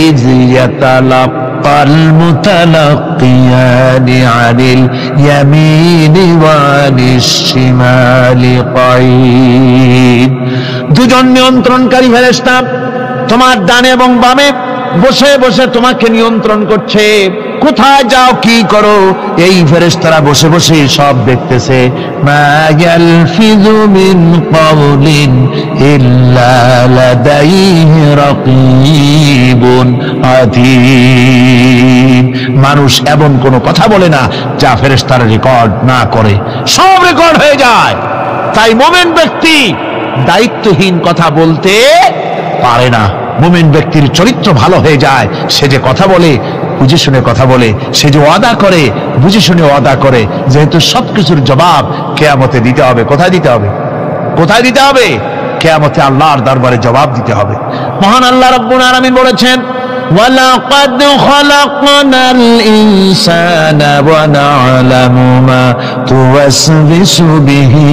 إذ يتلقى المتلقيان عن اليمين وعن الشمال قعيد। দুজন নিয়ন্ত্রণকারী ফেরেশতা তোমার ডানে এবং বামে বসে বসে তোমাকে নিয়ন্ত্রণ করছে, কোথায় যাও কি করো এই ফেরেশতারা বসে বসে সব দেখতেছে। মা ইয়ালফিযু মিন কাওলিন ইল্লা লাদাইহি রাকীবুন আতীদ। মানুষ এমন কোন কথা বলে না যা ফেরেশতারা রেকর্ড না করে, সব রেকর্ড হয়ে যায়। তাই মুমিন ব্যক্তি দায়িত্বহীন কথা বলতে পারে না। মুমিন ব্যক্তির চরিত্র ভালো হয়ে যায়, সে যে কথা বলে বুঝে শুনে কথা বলে, সে যে ওয়াদা করে বুঝে শুনে ওয়াদা করে, যেহেতু সবকিছুর জবাব কিয়ামতে দিতে হবে। কোথায় দিতে হবে? কোথায় দিতে হবে? কিয়ামতে আল্লাহর দরবারে জবাব দিতে হবে। মহান আল্লাহ রাব্বুল আলামিন বলেছেন, ওয়ালাকাদ খালাকনাল ইনসানা ওয়া না'লামু মা তুওয়াসবিসু বিহি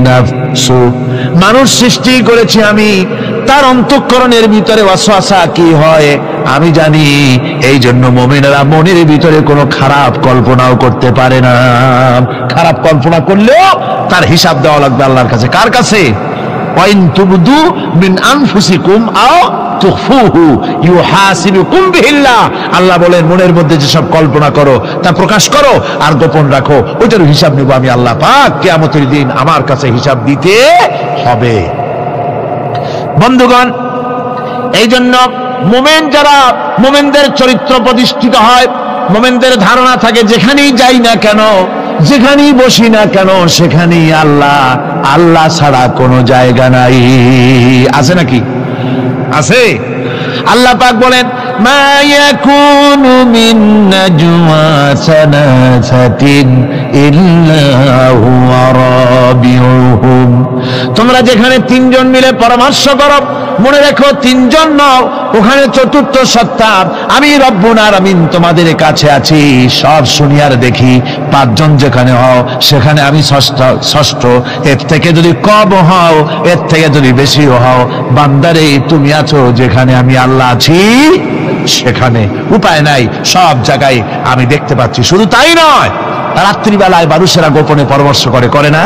নাফসু। মানুষ সৃষ্টি করেছি আমি, তার অন্তঃকরণের ভিতরে ওয়াসওয়াসা কি হয় আমি জানি। এই জন্য মুমিনেরা মনের ভিতরে কোনো খারাপ কল্পনাও করতে পারে না। খারাপ কল্পনা করলেও তার হিসাব দেওয়া লাগবে আল্লাহর কাছে। কার কাছে? ওয়াইন তুবদু মিন আনফুসিকুম আও তুখফুহু ইউহাসিবুকুম বিহিল্লাহ। আল্লাহ বলেন মনের মধ্যে যেসব কল্পনা করো তা প্রকাশ করো আর গোপন রাখো, ওইটার হিসাব নেব আমি আল্লাহ পাক। কিয়ামতের দিন আমার কাছে হিসাব দিতে হবে। বন্ধুগণ, এই জন্য মুমিন যারা, মুমিনদের চরিত্র প্রতিষ্ঠিত হয়, মুমিনদের ধারণা থাকে যেখানেই যাই না কেন, যেখানেই বসি না কেন, সেখানেই আল্লাহ, আল্লাহ ছাড়া কোনো জায়গা নাই। আছে নাকি? আছে। আল্লাহ পাক বলেন, মা ইয়াকুনু মিন নাজওয়া সালাসাতিন ইল্লা হুয়া রাবিউহুম। তোমরা যেখানে তিনজন মিলে পরামর্শ করো, মনে রেখো তিনজন নও, ওখানে চতুর্থ সত্তা আমি রব্বুল আলামিন তোমাদের কাছে আছি। সব শুনিয়ার দেখি, পাঁচজন যেখানে হও সেখানে আমি ষষ্ঠ। এর থেকে যদি কম হও, এর থেকে যদি বেশি হও, বান্দারে তুমি আছো যেখানে আমি আল্লাহ আছি সেখানে। উপায় নাই, সব জায়গায় আমি দেখতে পাচ্ছি। শুধু তাই নয়, রাত্রিবেলায় মানুষেরা গোপনে পরামর্শ করে, করে না?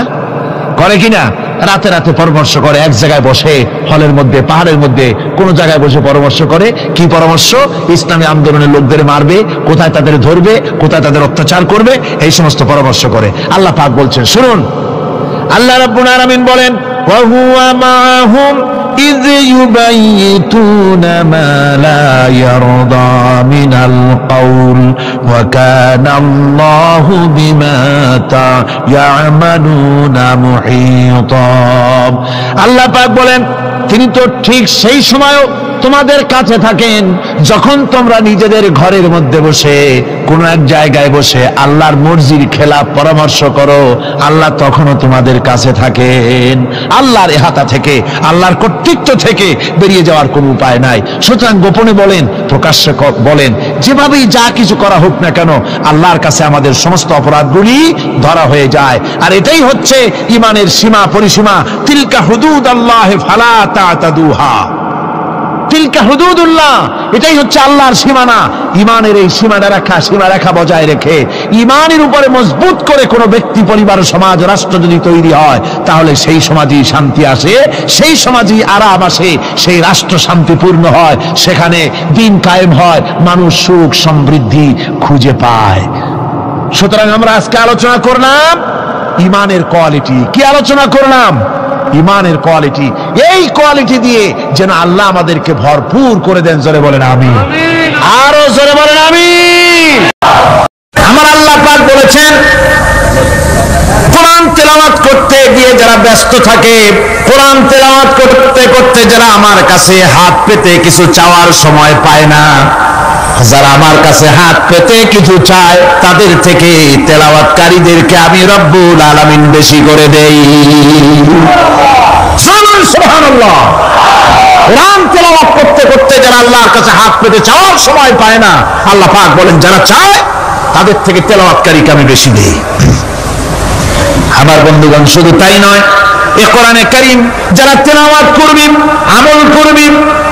করে কিনা? রাতে রাতে পরামর্শ করে, এক জায়গায় বসে, হলের মধ্যে, পাহাড়ের মধ্যে, কোন জায়গায় বসে পরামর্শ করে। কি পরামর্শ? ইসলামী আন্দোলনের লোকদের মারবে, কোথায় তাদের ধরবে, কোথায় তাদের অত্যাচার করবে, এই সমস্ত পরামর্শ করে। আল্লাহ পাক বলছেন, শুনুন, আল্লাহ রাব্বুল আলামিন বলেন, ওয়া হুয়া মাআহুম ইয ইউবাইতুনা মা লা ইয়ারদা মিনাল কাউল ওয়া কানা আল্লাহু বিমা তা'মালুনা মুহীতা। আল্লাহ পাক বলেন, তিনি তো ঠিক সেই সময়ও তোমাদের কাছে থাকেন যখন তোমরা নিজেদের ঘরের মধ্যে বসে, কোন এক জায়গায় বসে আল্লাহর মর্জির খেলাফ পরামর্শ করো, আল্লাহ তখনও তোমাদের কাছে থাকেন। আল্লাহর ইহাতা থেকে, আল্লাহর কর্তৃত্ব থেকে বেরিয়ে যাওয়ার কোনো উপায় নাই। সুতরাং গোপনে বলেন, প্রকাশ্যে বলেন, যেভাবেই যা কিছু করা হোক না কেন, আল্লাহর কাছে আমাদের সমস্ত অপরাধগুলি ধরা হয়ে যায়। আর এটাই হচ্ছে ঈমানের সীমা পরিসীমা। তিলকা হুদুদাল্লাহ ফালা তা'তাদুহা। তিলকা হুদুদুল্লাহ, এটাই হচ্ছে আল্লাহর সীমানা। ঈমানের এই সীমারেখা বজায় রেখে ঈমানের উপরে মজবুত করে কোনো ব্যক্তি, পরিবার, সমাজ, রাষ্ট্র যদি তৈরি হয়, তাহলে সেই সমাজই শান্তি আসে, সেই সমাজই আরাম আসে, সেই রাষ্ট্র শান্তিপূর্ণ হয়, সেখানে দিন কায়েম হয়, মানুষ সুখ সমৃদ্ধি খুঁজে পায়। সুতরাং আমরা আজকে আলোচনা করলাম ঈমানের কোয়ালিটি। কি আলোচনা করলাম? ঈমানের কোয়ালিটি। এই কোয়ালিটি দিয়ে যেন আল্লাহ আমাদেরকে ভরপুর করে দেন। জোরে বলেন আমিন। আরো জোরে বলেন আমিন। আমার আল্লাহ পাক বলেছেন, কোরআন তেলাওয়াত করতে গিয়ে যারা ব্যস্ত থাকে, কোরআন তেলাওয়াত করতে করতে যারা আমার কাছে হাত পেতে কিছু চাওয়ার সময় পায় না, যারা আমার কাছে হাত পেতে কিছু চায়, তাদের থেকে তেলাওয়াতকারীদেরকে আমি রব্বুল আলামিন বেশি করে দেই। সুবহানাল্লাহ। কোরআন তেলাওয়াত করতে করতে যারা আল্লাহর কাছে হাত পেতে চাওয়ার সময় পায় না, আল্লাহ পাক বলেন যারা চায় তাদের থেকে তেলাওয়াতকারীকে আমি বেশি দেই। আমার বন্ধুগণ, শুধু তাই নয়, এই কোরআনে কারীম যারা তেলাওয়াত করবে, আমল করবে,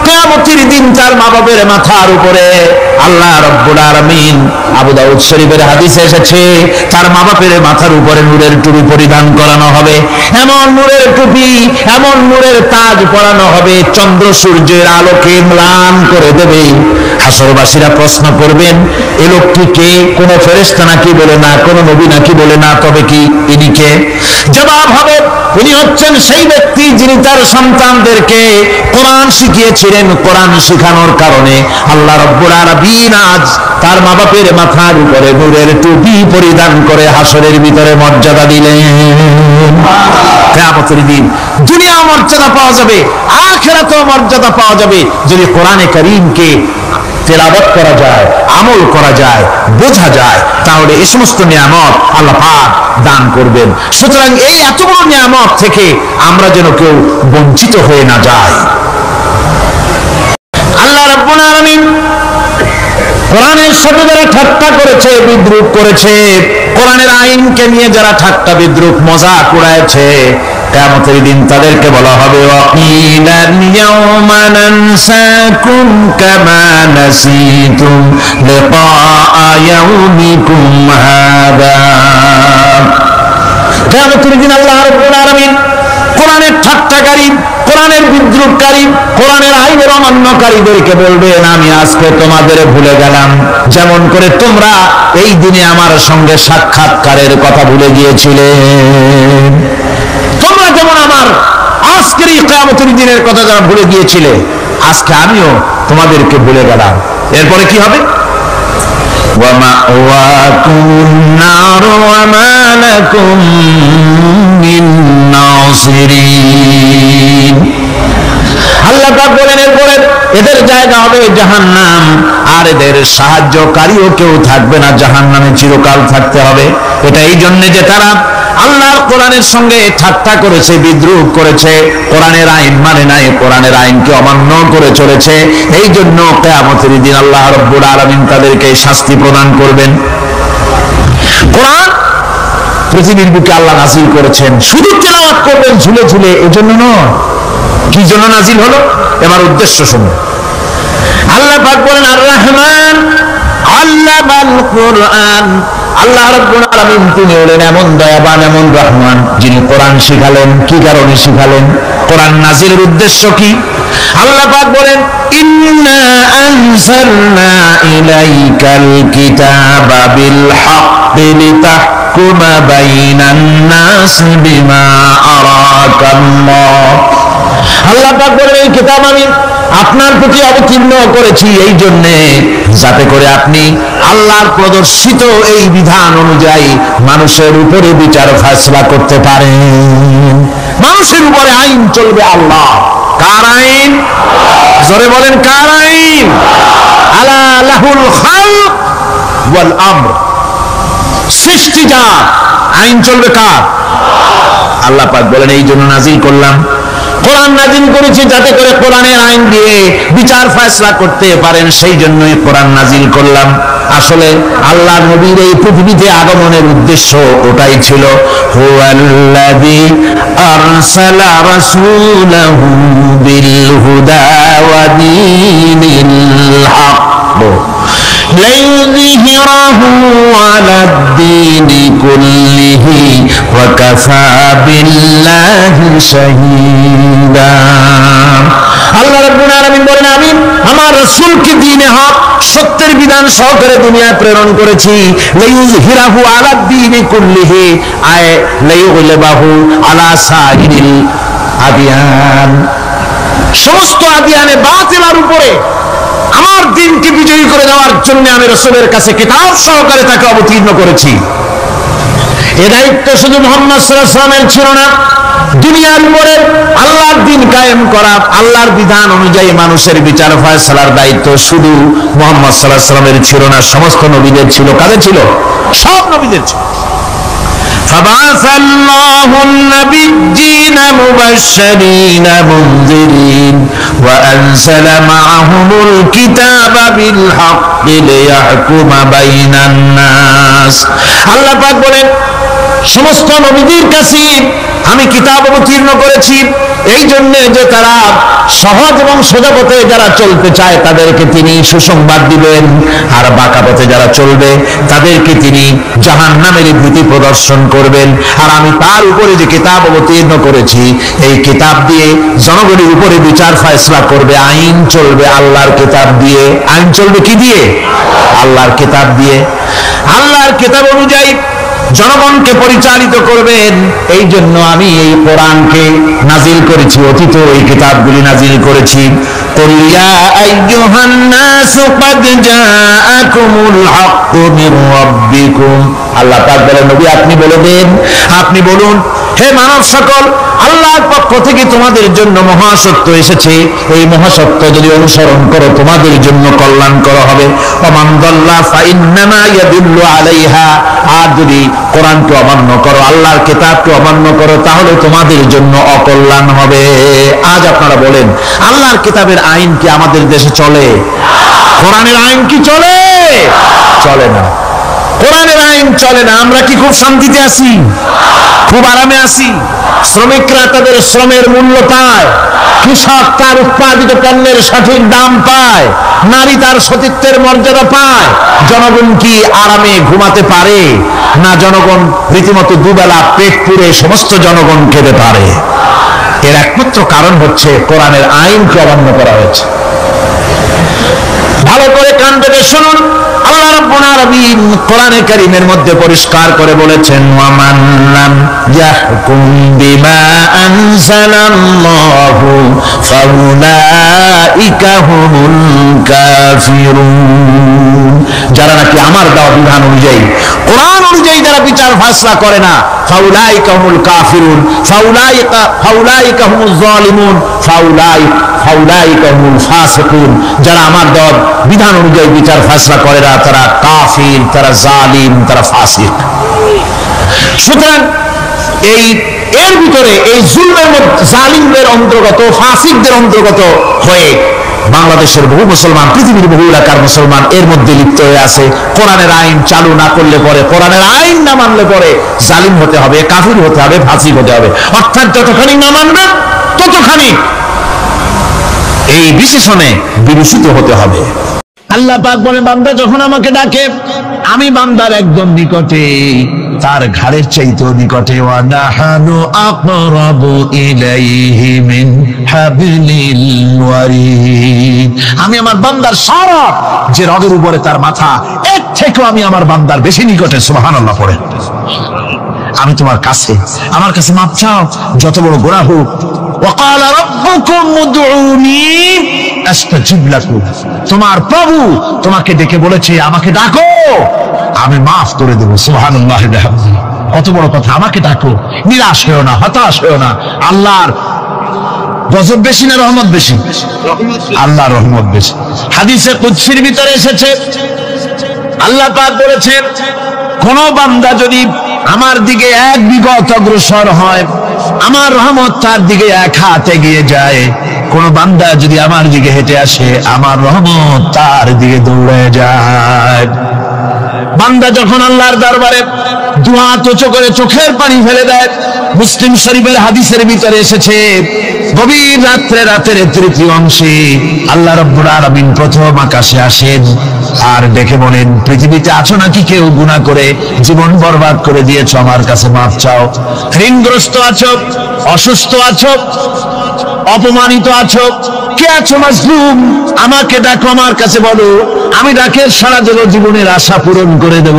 কিয়ামতের দিন তার মা বাপের মাথার উপরে আল্লাহ রাব্বুল আলামিন, আবু দাউদ শরীফের হাদিসে এসেছে, তার মা বাপের মাথার উপরে নূরের টুপি পরিধান করানো হবে, এমন নূরের টুপি, এমন নূরের তাজ পরানো হবে, চন্দ্র সূর্যের আলোকে ম্লান করে দেবে। হাসরবাসীরা প্রশ্ন করবেন, এ লোকটি কে? কোন ফেরেশতা নাকি? বলে না। কোন নবী নাকি? বলে না। তবে কি ইনি কে? জবাব হবে, উনি হচ্ছেন সেই ব্যক্তি যিনি তার সন্তানদেরকে কোরআন শিখিয়েছিলেন। কোরআন শিখানোর কারণে আল্লাহ রাব্বুল আলামিন আজ তার মা বাপের মাথার উপরে নূরের টুপি পরিধান করে হাসরের ভিতরে মর্যাদা দিলেন। কিয়ামতের দিন দুনিয়া মর্যাদা পাওয়া যাবে, আখিরাতেও মর্যাদা পাওয়া যাবে যদি কোরআনে কারীমকে তেলাওয়াত করা যায়, আমল করা যায়, বোঝা যায়, তাহলে এই সমস্ত নিয়ামত আল্লাহ পাক দান করবেন। সুতরাং এই এত বড় নিয়ামত থেকে আমরা যেন কেউ বঞ্চিত হয়ে না যায়। আল্লাহ রাব্বুল আলামিন কোরআনের সাথে যারা ঠাট্টা করেছে, বিদ্রুপ করেছে, কোরআনের আইনকে নিয়ে যারা ঠাট্টা বিদ্রুপ মজাক উড়াইছে, কিয়ামতের দিন তাদেরকে বলা হবে, ওয়াকিলাল ইয়াওমা নানসাকুম কামা নাসিতুম লিকা ইয়াউমিকুম হাদা। কিয়ামতের দিন আল্লাহ রাব্বুল আলামিন কোরআনের ঠাট্টাকারী, কোরআনের বিদ্রুপকারী, কোরআনের আইনের অমান্যকারীদেরকে বলবেন, আমি আজকে তোমাদের ভুলে গেলাম, যেমন করে তোমরা এই দিনে আমার সঙ্গে সাক্ষাৎকারের কথা ভুলে গিয়েছিলে। তোমরা যেমন আমার আজকের এই কিয়ামতের দিনের কথা যারা ভুলে গিয়েছিলে, আজকে আমিও তোমাদেরকে ভুলে গেলাম। এরপরে কি হবে? ওয়ামাওয়াকুম নার ওয়া মা লাকুম মিন নাসিরিন। আল্লাহ পাক বলেন, এরপরে এদের জায়গা হবে জাহান্নাম, আর এদের সাহায্যকারীও কেউ থাকবে না, জাহান্নামে চিরকাল থাকতে হবে। এটা এই জন্য যে তারা আল্লাহর কোরআনের সঙ্গে ঠাট্টা করেছে, বিদ্রুপ করেছে, কোরআনের আইন মানে নাই, কোরআনের আইনকে অমান্য করে চলেছে। এই জন্য কিয়ামতের দিন আল্লাহ রাব্বুল আলামিন তাদেরকে শাস্তি প্রদান করবেন। কোরআন পৃথিবীর বুকে আল্লাহ নাজিল করেছেন, শুধু তেলাওয়াত করবেন ঝুলে ঝুলে, এজন্য নয়। কি জন্য নাজিল হলো? এবার উদ্দেশ্য শুনুন। আল্লাহ পাক বলেন, আর রহমান আল্লামাল কোরআন। আল্লাহ রাব্বুল আলামিন তিনি হলেন এমন দয়াবান, এমন রহমান, যিনি কোরআন শিখালেন। কি কারণে শিখালেন? কোরআন নাজিলের উদ্দেশ্য কি? আল্লাহ পাক বলেন, ইন্না আনজালনা ইলাইকাল কিতাবা বিল হাক্কি লিতাহকুমা বাইনান নাস বিমা আরাকাল্লাহ। আল্লাহ পাক বলেন, এই কিতাব আমি আপনার প্রতি অবতীর্ণ করেছি এই জন্যে যাতে করে আপনি আল্লাহর প্রদর্শিত এই বিধান অনুযায়ী মানুষের উপরে বিচার ফয়সালা করতে পারেন। মানুষের উপরে আইন চলবে আল্লাহ। কার আইন? জোরে বলেন, কার আইন? আলা লাহুল খালক ওয়াল আমর। সৃষ্টি যার, আইন চলবে কার? আল্লাহ পাক বলেন, এই জন্য নাজিল করলাম, কোরআন নাজিল করেছি যাতে করে কোরআনের আইন দিয়ে বিচার ফয়সালা করতে পারেন, সেই জন্যই কোরআন নাজিল করলাম। আসলে আল্লাহ নবীর এই পৃথিবীতে আগমনের উদ্দেশ্য ওটাই ছিল। হুয়াল্লাযী আরসালা রাসূলাহু বিল হুদা ওয়া দীনিল হক লিইয়ুযহিরাহু আলাদ-দীনি কুল্লিহি ওয়া কাফা বিল্লাহি শাহীদা। আল্লাহ রাব্বুল আলামিন বলেন, আমি আমার রাসূলকে দ্বীনে হক, সত্যের বিধান সহকারে দুনিয়ায় প্রেরণ করেছি। লিইয়ুযহিরাহু আলাদ-দীনি কুল্লিহি, আয় লিইয়ুগলিবাহু আলা সাইরিল আদিয়ান। সমস্ত আদিয়ানে বাতিলের উপরে আমার দ্বীনকে বিজয়ী করে দেওয়ার জন্য আমি রাসূলের কাছে কিতাব সহকারে তাকে অবতীর্ণ করেছি। এ দায়িত্ব শুধু মুহাম্মদ সাল্লাল্লাহু আলাইহি ওয়াসাল্লামের ছিল না, দুনিয়ার উপরে আল্লাহর দ্বীন কায়েম করা, আল্লাহর বিধান অনুযায়ী মানুষের বিচার ফয়সালার দায়িত্ব শুধু মুহাম্মদ সাল্লাল্লাহু আলাইহি ওয়াসাল্লামের ছিল না, সমস্ত নবীদের ছিল। কাদের ছিল? সব নবীদের ছিল। فبعث الله النبيين مبشرين منذرين وأنزل معهم الكتاب بالحق ليحكم بين الناس। আল্লাহ পাক বলেন, সমস্ত নবীদের কাছে আমি কিতাব অবতীর্ণ করেছি এই জন্য যে তারা সহজ এবং সোজা পথে যারা চলতে চায় তাদেরকে তিনি সুসংবাদ দিবেন, আর বাঁকা পথে যারা চলবে তাদেরকে তিনি জাহান্নামের ভীতি প্রদর্শন করবেন। আর আমি তার উপরে যে কিতাব অবতীর্ণ করেছি এই কিতাব দিয়ে জনগণের উপরে বিচার ফয়সলা করবে, আইন চলবে আল্লাহর কিতাব দিয়ে। আইন চলবে কি দিয়ে? আল্লাহর কিতাব দিয়ে। আল্লাহর কিতাব অনুযায়ী জনগণকে পরিচালিত করবেন। এই জন্য আমি এই কোরআনকে নাজিল করেছি, অতীত এই কিতাবগুলি নাজিল করেছি। কুল ইয়া আইয়ুহান নাসু ক্বাদ জাআকুমুল হাক্কু মির রাব্বিকুম। আল্লাহ পাক বলেন, নবী আপনি বলে দেন, আপনি বলুন, হে মানব সকল, আল্লাহর পক্ষ থেকে তোমাদের জন্য মহাসত্য এসেছে। এই মহাসত্য যদি অনুসরণ করো তোমাদের জন্য কল্যাণকর হবে। ওমান দাল্লা ফাইন্নামা ইয়াদুল্লু আলাইহা। আর যদি কোরআনকে অমান্য করো, আল্লাহর কিতাবকে অমান্য করো, তাহলে তোমাদের জন্য অকল্যাণ হবে। আজ আপনারা বলেন, আল্লাহর কিতাবের আইন কি আমাদের দেশে চলে? কোরআনের আইন কি চলে? চলে না। কোরআনের আইন চলে না। আমরা কি খুব শান্তিতে আছি? খুব আরামে আছি? শ্রমিকরা তাদের শ্রমের মূল্য পায়, কৃষক তার উৎপাদিত পণ্যের সঠিক দাম পায়, নারী তার সতীত্বের মর্যাদা পায়। জনগণ কি আরামে ঘুমাতে পারে? না, জনগণ রীতিমতো দুবেলা পেট পুরে সমস্ত জনগণ খেতে পারে। এর একমাত্র কারণ হচ্ছে কোরআনের আইনকে অমান্য করা হয়েছে। ভালো করে কান পেতে শুনুন, আল্লাহ রাব্বুল আলামিন কোরআনে কারীমের মধ্যে পরিষ্কার করে বলেছেন, ওয়ামান লাম ইয়াহকুম বিমা আনজালাল্লাহু ফাউলাইকা হুমুল কাফিরুন। যারা নাকি আমার দেওয়া বিধান অনুযায়ী, কোরআন অনুযায়ী যারা বিচার ফয়সালা করে না, ফাউলাইকা হুমুল কাফিরুন, ফাউলাইকা হুমুজ জালিমুন, ফাউলাইকা হুমুল ফাসিকুন। যারা আমার দেওয়া বিধান অনুযায়ী বিচার ফয়সালা করে না তারা কাফির, তারা জালিম, তারা ফাসিক। সুতরাং এর ভিতরে এই জুলমের মধ্যে জালিমদের অন্তর্গত, ফাসিকদের অন্তর্গত হয়ে বাংলাদেশের বহু মুসলমান, পৃথিবীর বহু এলাকার মুসলমান এর মধ্যে লিপ্ত হয়ে আছে। কোরআনের আইন চালু না করলে পরে, কোরআনের আইন না মানলে পরে জালিম হতে হবে, কাফির হতে হবে, ফাসিক হতে হবে। অর্থাৎ যতখানি না মানবে ততখানি এই বিশেষণে বিবেচিত হতে হবে। আল্লাহ পাক বলে, বান্দা যখন আমাকে ডাকে আমি বান্দার একদম নিকটে, তার ঘাড়ের চাইতেও নিকটে। ওয়া নাহানু আকরাবু ইলাইহি মিন হাবলিল ওয়ারিদ। আমি আমার বান্দার সারা যে রগের উপরে তার মাথা, এর থেকেও আমি আমার বান্দার বেশি নিকটে। সুবহানাল্লাহ পড়ে। আমি তোমার কাছে, আমার কাছে মাপ চাও, যত বড় গুনাহ হোক। ওয়াকালা রাব্বুকুম উদউনি আস্তাজিব লাকুম। তোমার প্রভু তোমাকে ডেকে বলেছে আমাকে ডাকো, আমি মাফ করে দেব। সুবহানাল্লাহ। কত বড় কথা, আমাকে ডাকো, নিরাশ হয়েও না, হতাশ হয়েও না। আল্লাহর গজব বেশি না রহমত বেশি? আল্লাহর রহমত বেশি। হাদিসে কুদসির ভিতরে এসেছে, আল্লাহ পাক বলেছেন, কোন বান্দা যদি আমার দিকে এক বিগত অগ্রসর হয়, আমার রহমত তার দিকে এক হাত এগিয়ে যায়। কোন বান্দা যদি আমার দিকে হেঁটে আসে, আমার রহমত তার দিকে দৌড়ে যায়। বান্দা যখন আল্লাহর দরবারে দুহাত উঁচু করে চোখের পানি ফেলে দেয়, মুসলিম শরীফের হাদিসের ভিতরে এসেছে, গভীর রাতের তৃতীয় অংশে আল্লাহ রাব্বুল আলামিন প্রথম আকাশে আসেন আর দেখে বলেন, পৃথিবীতে আছো নাকি কেউ গুনাহ করে জীবন বরবাদ করে দিয়েছো, আমার কাছে মাফ চাও। ঋণগ্রস্ত আছো, অসুস্থ আছো, অপমানিত আছো, কে আছো মাজলুম, আমাকে ডাকো, আমার কাছে বলো, আমি ডাকের সাড়া দেব, জীবনের আশা পূরণ করে দেব।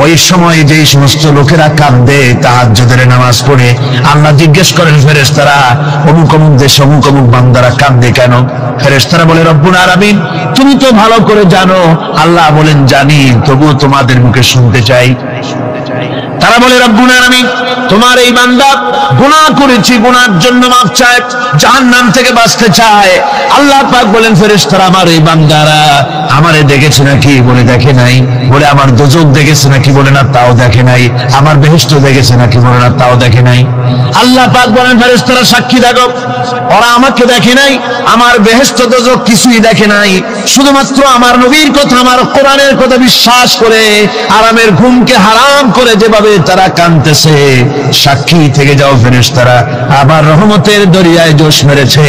ওই সময় যে সমস্ত লোকেরা কাঁদে তাহাজ্জুদের নামাজ পড়ে, আল্লাহ জিজ্ঞেস করেন ফেরেশতারা, অমুক অমুক দেশে অমুক অমুক বান্দারা কাঁদে কেন? ফেরেশতারা বলে, রব্বুল আলামিন তুমি তো ভালো করে জানো। আল্লাহ বলেন, জানি, তবুও তোমাদের মুখে শুনতে চাই। তারা বলে, রব্বুল আলামিন তোমার এই বান্দা গুনাহ করেছি, গুনার জন্য মাফ চায়, জাহান্নাম থেকে বাঁচতে চায়। আল্লাহ পাক বলেন, ফেরেশতারা আমার এই বান্দারা আমারে দেখেছে নাকি? বলে দেখে নাই। বলে আমার দোজখ দেখেছে নাকি? বলে না, তাও দেখে নাই। আমার বেহেশত দেখেছে নাকি? বলে না, তাও দেখে নাই। আল্লাহ পাক বলেন, ফেরেশতারা সাক্ষী থাকো, ওরা আমাকে দেখে নাই, আমার বেহেশত দোজখ কিছুই দেখে নাই, শুধুমাত্র আমার নবীর কথা, আমার কোরআনের কথা বিশ্বাস করে আরামের ঘুমকে হারাম করে যেভাবে করে তারা কাঁদতেছে, সাক্ষী থেকে যাও ফেরেশতারা, আমার রহমতের দরিয়ায় জোশ মেরেছে,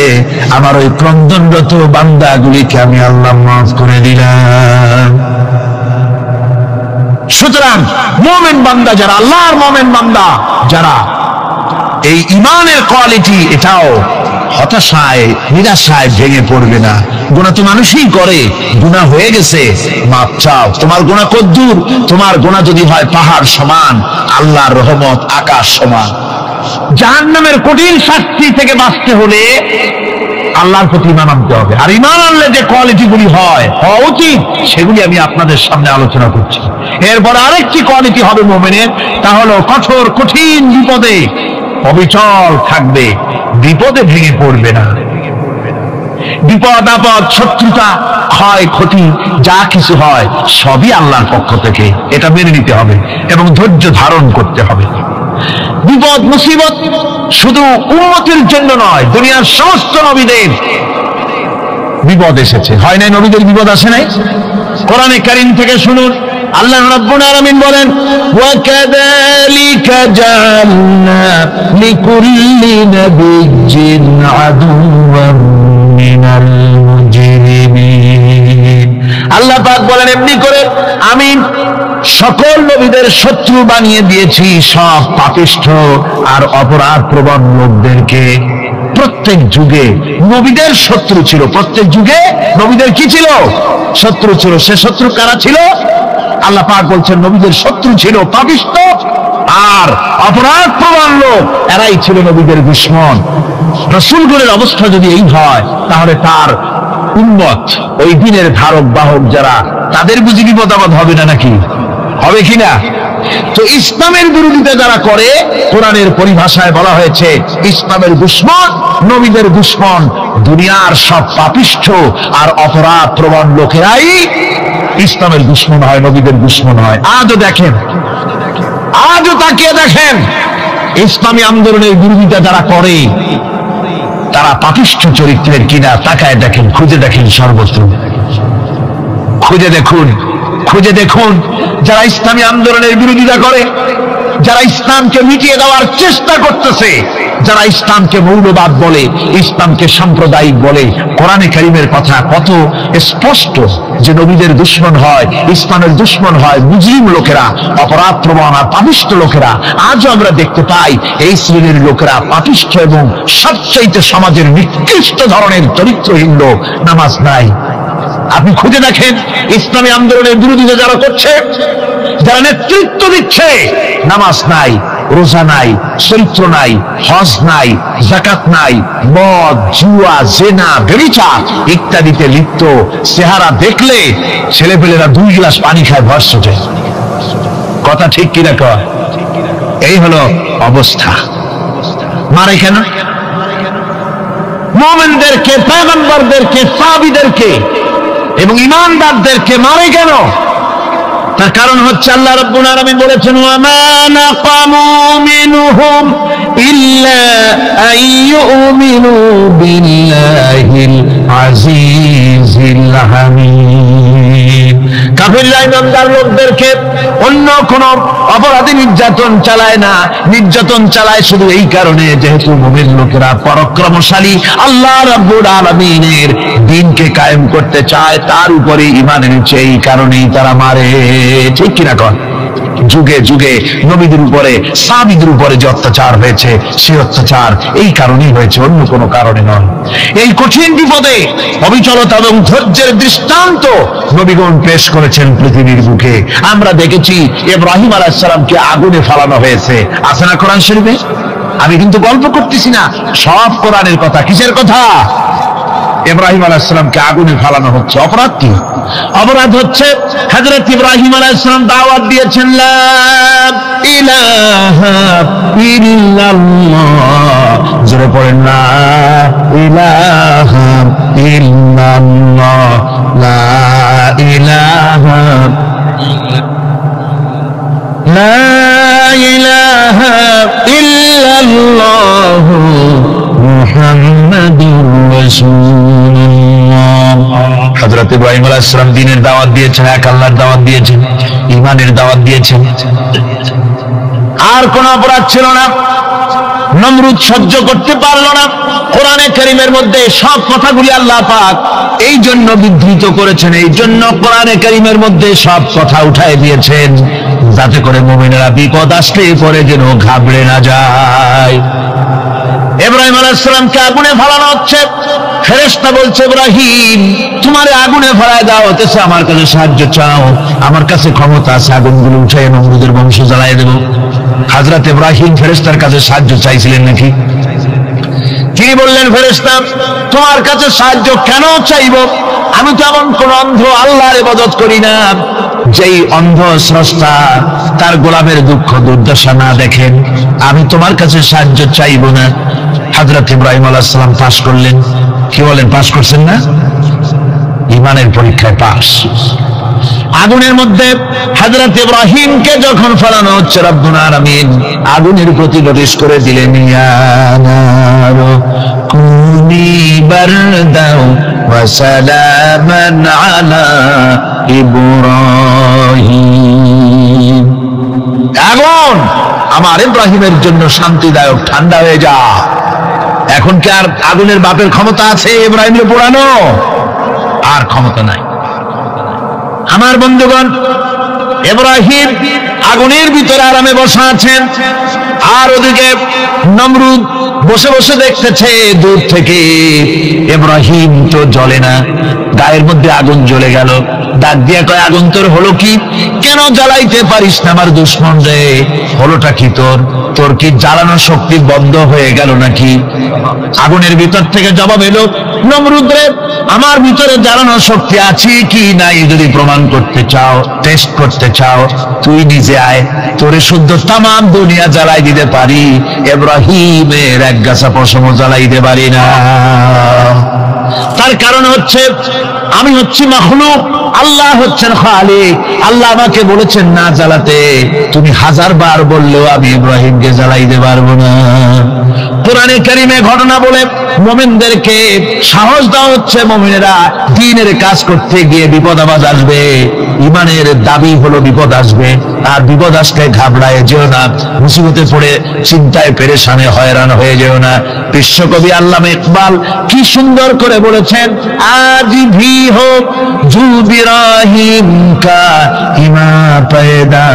আমার ওই ক্রন্দনরত বান্দাগুলিকে আমি আল্লাহ মাফ করে দিলাম। সুতরাং মুমিন বান্দা যারা, আল্লাহর মুমিন বান্দা যারা, এই ঈমানের কোয়ালিটি, এটাও হতাশায় নিরাশায় ভেঙে পড়বে না। গুনাহ তো মানুষই করে, গুনাহ হয়ে গেছে, মাপ চাও। তোমার গুনাহ কদ্দুর? তোমার গুনাহ যদি হয় পাহাড় সমান, আল্লাহর রহমত আকাশ সমান। জাহান্নামের কঠিন শাস্তি থেকে বাঁচতে হলে আল্লাহর প্রতি ঈমান আনতে হবে। আর ঈমান আনলে যে কোয়ালিটিগুলি হওয়া উচিত, সেগুলি আমি আপনাদের সামনে আলোচনা করছি। এরপর আরেকটি কোয়ালিটি হবে মুমিনের, তা হলো কঠোর কঠিন বিপদে অবিচল থাকবে, বিপদে ভেঙে পড়বে না। বিপদ আপদ, শত্রুতা, ক্ষয় ক্ষতি যা কিছু হয় সবই আল্লাহর পক্ষ থেকে, এটা মেনে নিতে হবে এবং ধৈর্য ধারণ করতে হবে। বিপদ মুসিবত শুধু উম্মতের জন্য নয়, দুনিয়ার সমস্ত নবীদের বিপদ এসেছে, হয় নাই? নবীদের বিপদ আসে নাই? কোরআনে কারীম থেকে শুনুন, আল্লাহ রাব্বুল আলামিন বলেন, ওয়া কাযালিকা জাআলনা লিকুল্লি নাবিয়্যিন আদুওয়ান মিনাল মুজরিমিন। আল্লাহ পাক বলেন, এমনি করে আমি সকল নবীদের শত্রু বানিয়ে দিয়েছি, সব পাপিষ্ঠ আর অপরাধ প্রবণ লোকদেরকে। প্রত্যেক যুগে নবীদের শত্রু ছিল, প্রত্যেক যুগে নবীদের কি ছিল? শত্রু ছিল। সে শত্রু কারা ছিল? আল্লাহ পাক বলছেন নবীদের শত্রু ছিল পাপিষ্ঠ আর অপরাধ প্রবণ লোক, এরাই ছিল নবীদের দুশমন। রাসূলগণের অবস্থা যদি এই হয়, তাহলে তার উম্মত, ওই দিনের ধারক বাহক যারা, তাদের বুঝি বিপদ আপদ হবে না? নাকি হবে কিনা? তো ইসলামের বিরোধিতা যারা করে, কোরআনের পরিভাষায় বলা হয়েছে ইসলামের দুশমন, নবীদের দুশমন। দুনিয়ার সব পাপিষ্ঠ আর অপরাধ প্রবণ লোকেরাই ইসলামের দুশমন হয়, নবীদের দুশমন হয়। আজও দেখেন, আজও তাকিয়ে দেখেন, ইসলামী আন্দোলনের বিরোধিতা যারা করে তারা পাপিষ্ঠ চরিত্রের কিনা তাকায় দেখেন, খুঁজে দেখেন, সর্বত্র খুঁজে দেখুন, খুঁজে দেখুন। যারা ইসলামী আন্দোলনের বিরোধিতা করে, যারা ইসলামকে মিটিয়ে দেওয়ার চেষ্টা করতেছে, যারা ইসলামকে মৌলবাদ বলে, ইসলামকে সাম্প্রদায়িক বলে, কোরআনে কারীমের কথা কত স্পষ্ট যে নবীদের দুশমন হয়, ইসলামের দুশমন হয় মুজরিম লোকেরা, অপরাধ প্রবণ আর পাপিষ্ঠ লোকেরা। আজও আমরা দেখতে পাই এই শ্রেণীর লোকেরা পাপিষ্ঠ এবং সবচাইতে সমাজের নিকৃষ্ট ধরনের চরিত্রহীন লোক। নামাজ নাই। আপনি খুঁজে দেখেন, ইসলামী আন্দোলনের বিরোধিতা যারা করছে, যারা নেতৃত্ব দিচ্ছে, নামাজ নাই, রোজা নাই, চরিত্র নাই, হজ নাই, যাকাত নাই, মদ, জুয়া, জেনা, ব্যভিচার ইত্যাদিতে লিপ্ত। চেহারা দেখলে ছেলেপেলেরা 2 গ্লাস পানি খায়, ভস্ম যায়। কথা ঠিক কিনা কয়? এই হলো অবস্থা। মারে কেন? মুমিনদেরকে, পয়গম্বরদেরকে, সাহাবীদেরকে এবং ঈমানদারদেরকে মারে কেন? তার কারণ হচ্ছে আল্লাহ রাব্বুল আলামিন বলেছেন, ওয়া মা নাকামু মিনহুম ইল্লা আইয়ুমিনু বিল্লাহিল আজিজিল হামিদ। কাফিররা ঈমানদার লোকদেরকে অন্য কোন অপরাধী নির্যাতন চালায় না, নির্যাতন চালায় শুধু এই কারণে যেহেতু মুমিন লোকেরা পরাক্রমশালী, আল্লাহ রাব্বুল আলামিনের দ্বীনকে কায়েম করতে চায়, তার উপরে ঈমান এনেছে, এই কারণেই তারা মারে। ঠিক কিনা কন? যুগে যুগে নবীদের উপরে, সাহাবীদের উপরে যে অত্যাচার হয়েছে, সেই অত্যাচার এই কারণেই হয়েছে, অন্য কোনো কারণে নয়। এই কঠিন বিপদে অবিচলতা এবং ধৈর্যের দৃষ্টান্ত নবীগণ পেশ করেছেন পৃথিবীর বুকে। আমরা দেখেছি ইব্রাহিম আলাইহিস সালামকে আগুনে ফালানো হয়েছে, আছে না কোরআন শরীফে? আমি কিন্তু গল্প করতেছি না, সব কোরআনের কথা। কিসের কথা? ইব্রাহিম আলাইহিস সালামকে আগুনে ফালানো হচ্ছে। অপরাধ কি? অপরাধ হচ্ছে হযরত ইব্রাহিম আলাইহিস সালাম দাওয়াত দিয়েছেন, লা ইলাহা ইল্লাল্লাহ। জোরে পড়েন, লা ইলাহা ইল্লাল্লাহ, লা ইলাহা, লা ইলাহা ইল্লাল্লাহ মুহাম্মাদুর রাসূলুল্লাহ। হযরত ইব্রাহিম আলাইহিস সালাম দ্বীনের দাওয়াত দিয়েছেন, এক আল্লাহর দাওয়াত দিয়েছেন, ঈমানের দাওয়াত দিয়েছেন। আর কোন অপরাধ ছিল না। নমরুদ সহ্য করতে পারল না। কোরআনে কারীমের মধ্যে সব কথাগুলি আল্লাহ পাক এই জন্য বিধৃত করেছেন, এই জন্য কোরআনে কারীমের মধ্যে সব কথা উঠায় দিয়েছেন, যাতে করে মুমিনেরা বিপদ আসলে পরে যেন ঘাবড়ে না যায়। ইব্রাহিম আলাইহিস সালামকে আগুনে ফেলানো হচ্ছে। ফেরেশতা বলছে, ইব্রাহিম তোমারে আগুনে ফেলায় দাও, হতেছে আমার কাছে সাহায্য চাও, আমার কাছে ক্ষমতা আছে, আগুনগুলো উঠায় নমরুদের বংশ জ্বালায় দেব। হযরত ইব্রাহিম ফেরেশতার কাছে সাহায্য চাইছিলেন নাকি? তিনি বললেন, ফেরেশতা তোমার কাছে সাহায্য কেন চাইব? আমি তো এমন কোন অন্ধ আল্লাহর ইবাদত করি না যেই অন্ধ স্রষ্টা তার গোলামের দুঃখ দুর্দশা না দেখেন। আমি তোমার কাছে সাহায্য চাইব না। হযরত ইব্রাহিম আলাইহিস সালাম পাস করলেন। কি বলেন, পাস করছেন না? ঈমানের পরীক্ষায় পাস। আগুনের মধ্যে হযরত ইব্রাহিমকে যখন ফেলানো হচ্ছে, রব্বুল আলামিন আগুনের প্রতি নোটিশ করে দিলেন, ইয়া নারু কুনি বারদাও ওয়া সালামান আলা ইব্রাহিম। আগুন আমার ইব্রাহিমের জন্য শান্তিদায়ক, ঠান্ডা হয়ে যা। এখন কি আর আগুনের বাপের ক্ষমতা আছে ইব্রাহিমকে পোড়ানো? আর ক্ষমতা নাই। আমার বন্ধুগণ, ইব্রাহিম আগুনের ভিতরে আরামে বসা আছেন, আর ওদিকে নমরুদ বসে বসে দেখতেছে দূর থেকে ইব্রাহিম তো জ্বলে না, গায়ের মধ্যে আগুন জ্বলে গেল। ডাক দিয়ে কয়, আগুন তোর হলো কি? কেন জ্বালাইতে পারিস না আমার দুশমন রে? হলোটা কি তোর? তোর কি জ্বালানোর শক্তি বন্ধ হয়ে গেল নাকি? আগুনের ভিতর থেকে জবাব এলো, নমরুদ রে, আমার ভিতরে জ্বালানোর শক্তি আছে কি নাই যদি প্রমাণ করতে চাও, টেস্ট করতে চাও, তুই নিজে আয়, তোরে শুদ্ধ তামাম দুনিয়া জ্বালাই দিতে পারি, ইব্রাহিমের এক গাছা পশমও জ্বালাই দিতে পারি না। তার কারণ হচ্ছে আমি হচ্ছি মাখলুক, আল্লাহ হচ্ছেন খালিক। আল্লাহ আমাকে বলেছেন না জ্বালাতে, তুমি 1000 বার বললেও আমি ইব্রাহিমকে জ্বালাইতে পারবো না। কোরআনে কারীমে ঘটনা বলে মুমিনদেরকে সাহস দেওয়া হচ্ছে, মুমিনেরা দ্বীনের কাজ করতে গিয়ে বিপদ আবাদ আসবে, ঈমানের দাবি হলো বিপদ আসবে, আর বিপদ আসলে ঘাবড়ায় যেও না, মুসিবতে পড়ে চিন্তায় পেরেশানে হয়রান হয়ে যেও না। বিশ্বকবি আল্লামা ইকবাল কি সুন্দর করে বলেছেন, আজ ভি হো জু ইব্রাহিম কা ইমা पैदा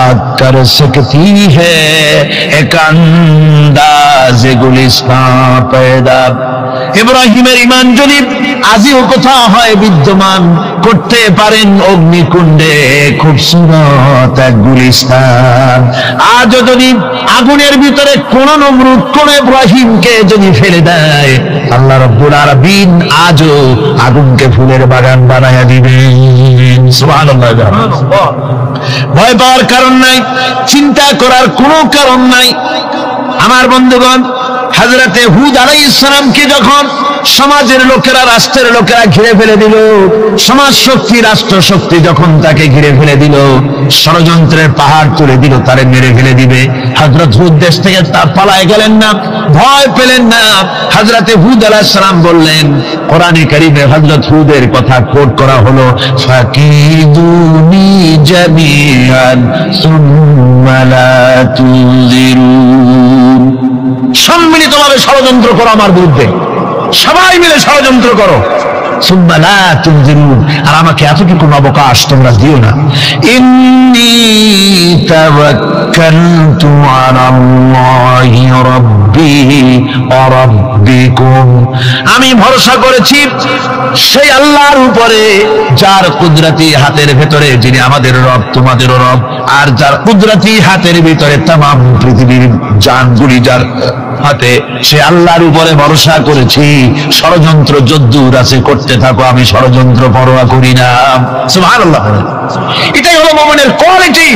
आग कर सकती है एक अंदाज गुलिस्तां पैदा। ইব্রাহিমের ঈমান যদি আজিও কোথাও হয় বিদ্যমান, করতে পারেন অগ্নিকুণ্ডে খুবসুরত এক গুলিস্তান। আজ যদি আগুনের ভিতরে কোন নমরুদ কোন ইব্রাহিমকে যদি ফেলে দেয়, আল্লাহ রাব্বুল আলামিন আজও আগুনকে ফুলের বাগান বানায়া দিবেন। সুবহানাল্লাহ। ভয় পাওয়ার কারণ নাই, চিন্তা করার কোনো কারণ নাই। আমার বন্ধুগণ, হযরতে হুদ আলাইহিস সালামকে যখন সমাজের লোকেরা, রাষ্ট্রের লোকেরা ঘিরে ফেলে দিল, সমাজ শক্তি, রাষ্ট্র শক্তি যখন তাকে ঘিরে ফেলে দিল, ষড়যন্ত্রের পাহাড় তুলে দিল, তারে মেরে ফেলে দিবে, হযরত হুদ দেশ থেকে তার পালায় গেলেন না, ভয় পেলেন না। হযরতে হুদ আলাইহিস সালাম বললেন, কোরআনে কারীমে হযরত হুদের কথা কোট করা হলো, ফাকিদুনি জামিআন সুম্মা লা তুযিরুন। সম্মিলিতভাবে ষড়যন্ত্র করো আমার বিরুদ্ধে, সবাই মিলে ষড়যন্ত্র করো, সুম্মা লা তুযিরুন, আর আমাকে এতটুকু অবকাশ তোমরা দিও না। ইন্নী তাওয়াক্কালতু আলাল্লাহি রাব্বি ওয়া রাব্বিকুম, আমি ভরসা করেছি সেই আল্লাহর উপরে যার কুদরতি হাতের ভেতরে, যিনি আমাদের রব তোমাদেরও রব, আর যার কুদরতি হাতের ভিতরে तमाम পৃথিবীর জানগুলি যার হাতে, সে আল্লাহর উপরে ভরসা করেছি। ষড়যন্ত্র যদ্দূর আছে করতে থাকো, আমি ষড়যন্ত্র পরোয়া করি না। সুবহানাল্লাহ। এটাই হলো মুমিনের কোয়ালিটি।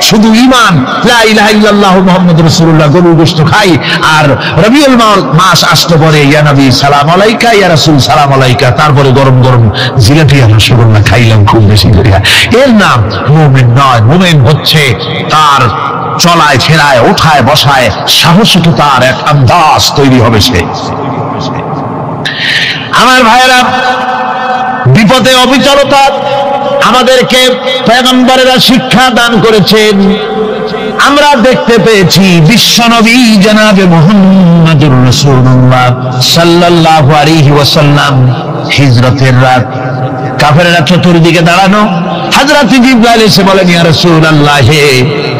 শুধু ঈমান, লা ইলাহা ইল্লাল্লাহ মুহাম্মাদুর রাসূলুল্লাহ, গরুর গোশত খাই, আর রবিউল মাস আসতে পরে ইয়া নবী সালাম আলাইকা, ইয়া রাসূল সালাম আলাইকা, তারপরে গরম গরম জিলাপি আর রসগোল্লা খাইলাম খুব বেশি করে, এর নাম মুমিন নয়। মুমিন হচ্ছে তার চলায় ফেরায়, ওঠায় বসায় সাহসিকতার এক আন্দাজ তৈরি হবে সে। আমার ভাইয়েরা, বিপদে অবিচলতা আমাদেরকে পয়গম্বরেরা শিক্ষা দান করেছেন। আমরা দেখতে পেয়েছি বিশ্বনবী জনাবে মুহাম্মদুর রাসূলুল্লাহ সাল্লাল্লাহু আলাইহি ওয়াসাল্লাম হিজরতের রাত, কাফেররা চতুর্দিকে দাঁড়ানো, হযরত জিবরাইল এসে বলেন, ইয়া রাসূলুল্লাহ,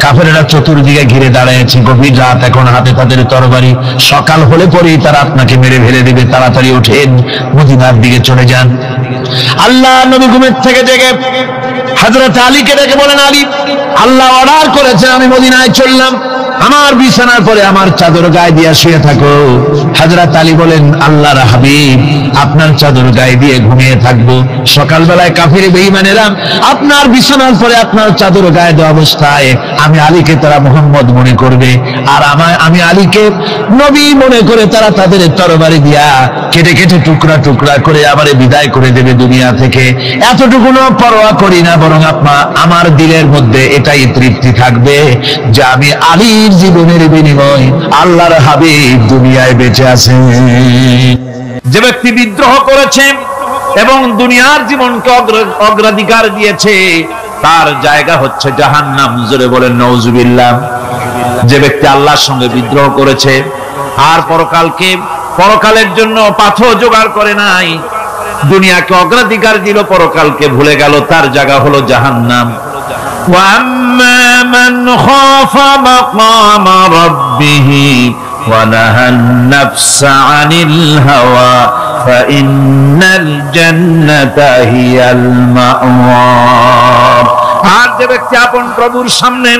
কাফেররা চতুর্দিকে ঘিরে দাঁড়িয়েছে, গভীর রাত, এখন হাতে তাদের তরবারি, সকাল হলে পরেই তারা আপনাকে মেরে ফেলে দেবে, তাড়াতাড়ি ওঠেন, মদিনার দিকে চলে যান। আল্লাহ নবী ঘুমের থেকে জেগে হযরত আলীকে ডেকে বলেন, আলী, আল্লাহ অর্ডার করেছেন আমি মদিনায় চললাম, আমার বিছানার পরে আমার চাদর গায়ে দিয়ে শুয়ে থাকো। হযরত আলী বলেন, আল্লাহর হাবিব, আপনার চাদর গায়ে দিয়ে ঘুমিয়ে থাকবো, সকালবেলায় কাফির বেঈমানেরা আপনার বিছানার পরে আপনার চাদর গায়ে দেওয়া অবস্থায় আমি আলীকে তারা মুহাম্মদ মনে করবে, আর আমি আলীকে নবী মনে করে তারা তাদের তরবারি দিয়া কেটে কেটে টুকরা টুকরা করে আমারে বিদায় করে দেবে দুনিয়া থেকে। এতটুকুনো পরোয়া করি না, বরং আমার দিলের মধ্যে এটাই তৃপ্তি থাকবে যে আমি আলীর জীবনের বিনিময় আল্লাহর হাবিব দুনিয়ায় বেঁচে আছে। যে ব্যক্তি বিদ্রোহ করেছে এবং দুনিয়ার জীবনকে অগ্রাধিকার দিয়েছে তার জায়গা হচ্ছে জাহান্নাম। জোরে বলেন নাউজুবিল্লাহ। যে ব্যক্তি আল্লাহর সঙ্গে বিদ্রোহ করেছে আর পরকালের জন্য পাথর জোগাড় করে নাই, দুনিয়াকে অগ্রাধিকার দিল, পরকালকে ভুলে গেল, তার জায়গা হলো জাহান্নাম। وَأَمَّا مَنْ خَافَ مَقَامَ رَبِّهِ وَنَهَى النَّفْسَ عَنِ الْهَوَى فَإِنَّ الْجَنَّةَ هِيَ الْمَأْوَى। আর যে ব্যক্তি আপন প্রভুর সামনে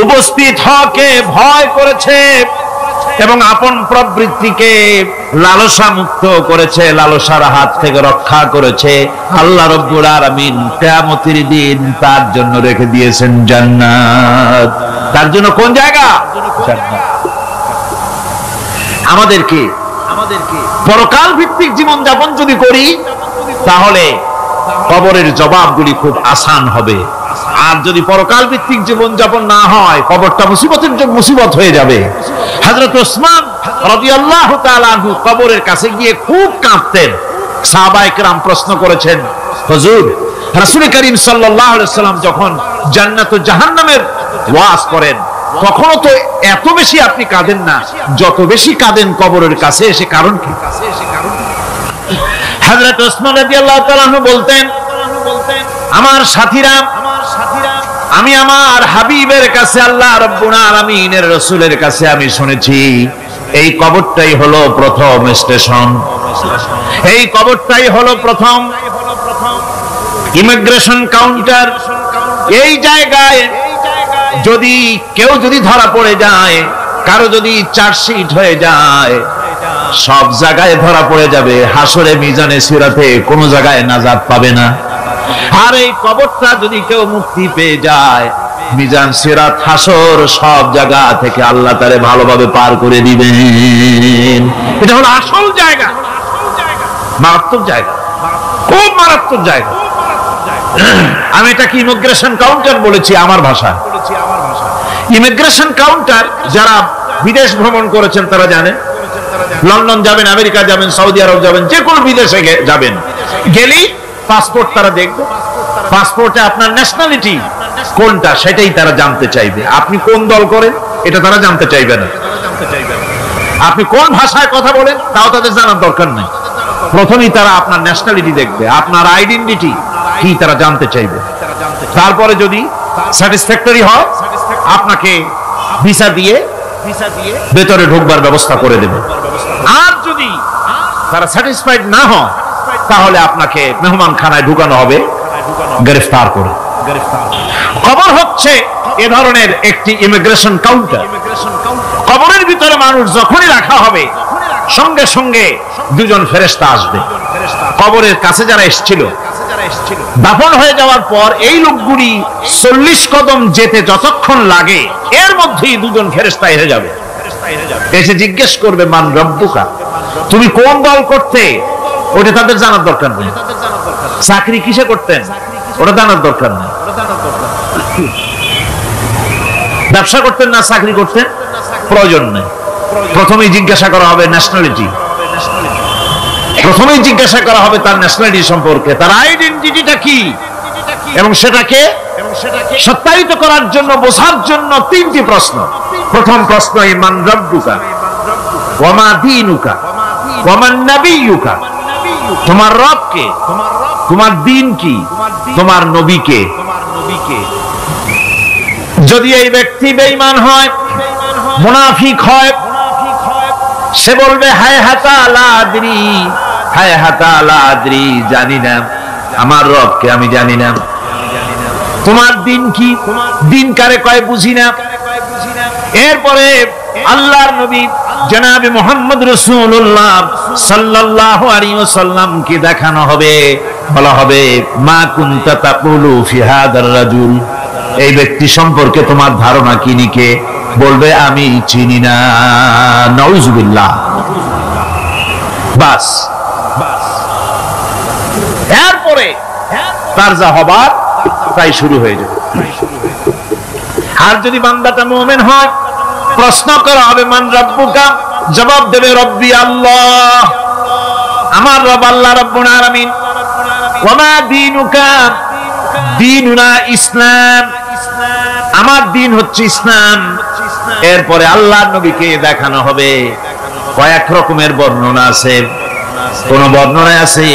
উপস্থিত হওয়াকে ভয় করেছে এবং আপন প্রবৃত্তিকে লালসা মুক্ত করেছে, লালসার হাত থেকে রক্ষা করেছে, আল্লাহ রাব্বুল আলামিন কিয়ামতের দিন তার জন্য রেখে দিয়েছেন জান্নাত। তার জন্য কোন জায়গা? জান্নাত। আমাদেরকে পরকাল ভিত্তিক জীবন যাপন যদি করি তাহলে কবরের জবাবগুলি খুব আসান হবে। আর যদি পরকাল ভিত্তিক জীবন যাপন না হয়, কবরটা মুসিবত হয়ে যাবে। হযরত ওসমান রাদিয়াল্লাহু তাআলা আনহু কবরের কাছে গিয়ে খুব কাঁদতেন। সাহাবায়ে কেরাম প্রশ্ন করেছেন, হুজুর, রাসূল করিম সাল্লাল্লাহু আলাইহি সাল্লাম যখন জান্নাত ও জাহান্নামের ওয়াজ করেন তখনও তো এত বেশি আপনি কাঁদেন না, যত বেশি কাঁদেন কবরের কাছে এসে, কারণ কি? হযরত ওসমান রাদিয়াল্লাহু তাআলা আনহু বলতেন, আমার সাথীরা, আমি আমার হাবিবের কাছে, আল্লাহ রাব্বুল আলামিনের রাসূলের কাছে আমি শুনেছি এই কবরটাই হলো প্রথম স্টেশন, এই কবরটাই হলো প্রথম ইমিগ্রেশন কাউন্টার। এই জায়গায় যদি কেউ ধরা পড়ে যায়, কারো যদি চার্জশিট হয়ে যায়, সব জায়গায় ধরা পড়ে যাবে, হাসরে মিজানে সিরাতে কোনো জায়গায় নাজাত পাবে না। আর এই কবরটা যদি কেউ মুক্তি পেয়ে যায়, মিজান সিরাত হাসর সব জায়গা থেকে আল্লাহ তারে ভালোভাবে পার করে দিবেন। এটা হলো আসল জায়গা, মারাত্মক জায়গা, খুব মারাত্মক জায়গা। আমি এটাকে ইমিগ্রেশন কাউন্টার বলেছি আমার ভাষায়। ইমিগ্রেশন কাউন্টার যারা বিদেশ ভ্রমণ করেছেন তারা জানেন। লন্ডন যাবেন, আমেরিকা যাবেন, সৌদি আরব যাবেন, যে কোনো বিদেশে যাবেন, গেলেই পাসপোর্ট তারা দেখবে। পাসপোর্টে আপনার ন্যাশনালিটি কোনটা সেটাই তারা জানতে চাইবে। আপনি কোন দল করেন এটা তারা জানতে চাইবে না। আপনি কোন ভাষায় কথা বলেন তাও তাদের জানার দরকার নেই। প্রথমেই তারা আপনার ন্যাশনালিটি দেখবে, আপনার আইডেন্টিটি কি তারা জানতে চাইবে। তারপরে যদি স্যাটিসফ্যাক্টরি হয় আপনাকে ভিসা দিয়ে ভেতরে ঢোকবার ব্যবস্থা করে দেবে। আর যদি তারা স্যাটিসফাইড না হয় তাহলে আপনাকে মেহমানখানায় ঢুকানো হবে গ্রেফতার করে। কবর হচ্ছে এ ধরনের একটি ইমিগ্রেশন কাউন্টার। কবরের ভিতরে মানুষ যখনই রাখা হবে সঙ্গে সঙ্গে দুজন ফেরেশতা আসবে। কবরের কাছে যারা এসেছিল দাফন হয়ে যাওয়ার পর এই লোকগুলি 40 কদম যেতে যতক্ষণ লাগে এর মধ্যেই দুজন ফেরেশতা এসে যাবে, এসে জিজ্ঞেস করবে, মান রব্বুকা, তুমি কোন দল করতে? ওটা তাদের জানার দরকার নেই। চাকরি কিসে করতেন ওটা জানার দরকার নেই। ব্যবসা করতেন না চাকরি করতেন প্রয়োজন নেই। প্রথমেই জিজ্ঞাসা করা হবে ন্যাশনালিটি, প্রথমেই জিজ্ঞাসা করা হবে তার ন্যাশনালিটি সম্পর্কে, তার আইডেন্টিটিটা কি। এবং সেটাকে সত্যায়িত করার জন্য, বোঝার জন্য তিনটি প্রশ্ন। প্রথম প্রশ্ন, মান রাব্বুকা ওয়া মা দীনুকা ওয়া মান নাবিয়্যুকা, তোমার রব কে, তোমার দ্বীন কি, তোমার নবী কে। যদি এই ব্যক্তি বেঈমান হয়, মুনাফিক হয়, সে বলবে হায় হাতা লা আদরি, হায় হাতা লা আদরি, জানি না আমার রবকে, আমি জানি না। তোমার দিন কি, দিন কারে কয় বুঝি না। এরপরে আল্লাহর নবী জনাবে মুহাম্মদ রাসূলুল্লাহ সাল্লাল্লাহু আলাইহি ওয়াসাল্লাম কে দেখানো হবে, বলা হবে মা কুনতা তাকুলু ফি হাদার রাজুল, এই ব্যক্তি সম্পর্কে তোমার ধারণা কি নিকে, বলবে আমি চিনি না। নাউযুবিল্লাহ। বাস, এরপরে তার যা হবার তাই শুরু হয়ে যাবে। আর যদি বান্দাটা মুমিন হয়, প্রশ্ন করা হবে মান রাব্বুকা, জবাব দেবে রব্বি আল্লাহ, আমার রব আল্লাহ রাব্বুল আলামিন। ওয়া মা দীনুকা, দীনুনা ইসলাম, আমার দিন হচ্ছে ইসলাম। এরপরে আল্লাহর নবীকে দেখানো হবে। কয়েক রকমের বর্ণনা আছে, কোন বর্ণনায় আছে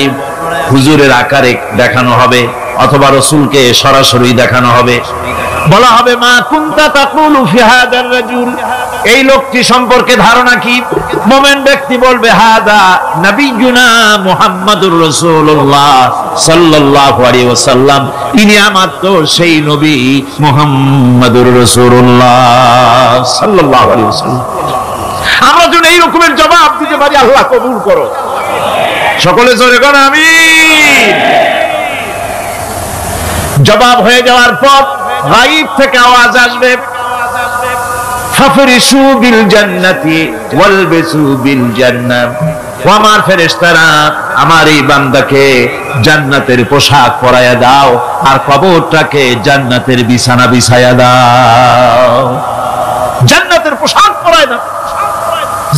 হুজুরের আকারে দেখানো হবে, অথবা রাসূলকে সরাসরি দেখানো হবে। বলা হবে মা কুনতা তাকুলু ফি হাদার রাজুল, এই লোকটি সম্পর্কে ধারণা কি। মুমিন ব্যক্তি বলবে হাদা নবিয়ুনা মুহাম্মাদুর রাসূলুল্লাহ সাল্লাল্লাহু আলাইহি ওয়াসাল্লাম, ইনি আমার তো সেই নবী মুহাম্মাদুর রাসূলুল্লাহ সাল্লাল্লাহু আলাইহি ওয়াসাল্লাম। আমরা যেন এই রকমের জবাব দিতে পারি, আল্লাহ কবুল করো। সকলে জোরে বলেন আমিন। জবাব হয়ে যাওয়ার পর গায়ব থেকে আওয়াজ আসবে ফাফরিশু বিল জান্নাতি ওয়ালবিসু বিল জান্নাহ, ও আমার ফেরেশতারা আমার এই বান্দাকে জান্নাতের পোশাক পরায়া দাও, আর কবরটাকে জান্নাতের বিছানা বিছায়া দাও। জান্নাতের পোশাক পরায়া দাও,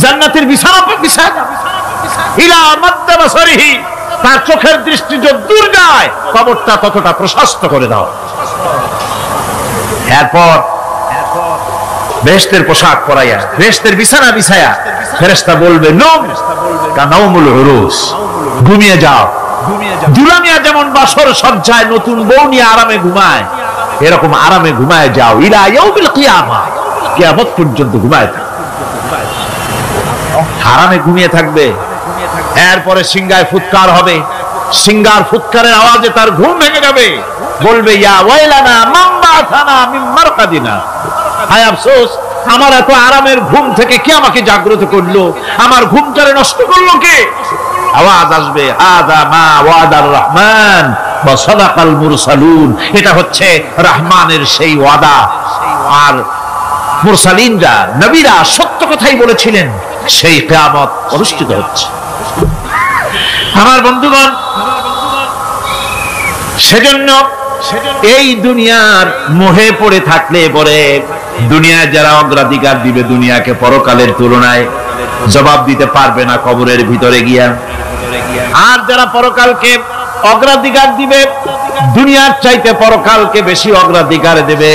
জান্নাতের বিছানা বিছায়া দাও। ইলা মাদ্দা বাসারিহি, তার চোখের দৃষ্টি যত দূর যায় কবরটা ততটা প্রশস্ত করে দাও। এরপর বেহেশতের পোশাক পরাইয়া, বেহেশতের বিছানা বিছায়া ফেরেশতা বলবে নম কানাউমুল উরুস, ঘুমিয়ে যাও। দুলামিয়া যেমন বাসর সজ্জায় নতুন বউ নিয়ে আরামে ঘুমায়, এরকম আরামে ঘুমায় যাও। ইলা ইয়াউমিল কিয়ামা, কিয়ামত পর্যন্ত ঘুমায় থাকবে, আরামে ঘুমিয়ে থাকবে। এরপরে সিংহায় ফুৎকার হবে, সিংহার ফুৎকারের আওয়াজে তার ঘুম ভেঙে যাবে। বলবে ইয়া ওয়াইলানা মান বা'থানা মিন মারকাদিনা, হায় আফসোস, আমার এত আরামের ঘুম থেকে কে আমাকে জাগ্রত করলো, আমার ঘুমটারে নষ্ট করলো কে। আওয়াজ আসবে হাযা মা ওয়াদার রহমান ওয়া সাদাকাল মুরসালুন, এটা হচ্ছে রহমানের সেই ওয়াদা, আর মুরসালিনরা নবীরা সত্য কথাই বলেছিলেন, সেই কিয়ামত অনুষ্ঠিত হচ্ছে। আমার বন্ধুগণ, সেজন্য এই দুনিয়ার মোহে পড়ে থাকলে পরে দুনিয়ায় যারা অগ্রাধিকার দিবে দুনিয়াকে পরকালের তুলনায়, জবাব দিতে পারবে না কবরের ভিতরে গিয়া। আর যারা পরকালকে অগ্রাধিকার দিবে, দুনিয়ার চাইতে পরকালকে বেশি অগ্রাধিকার দেবে,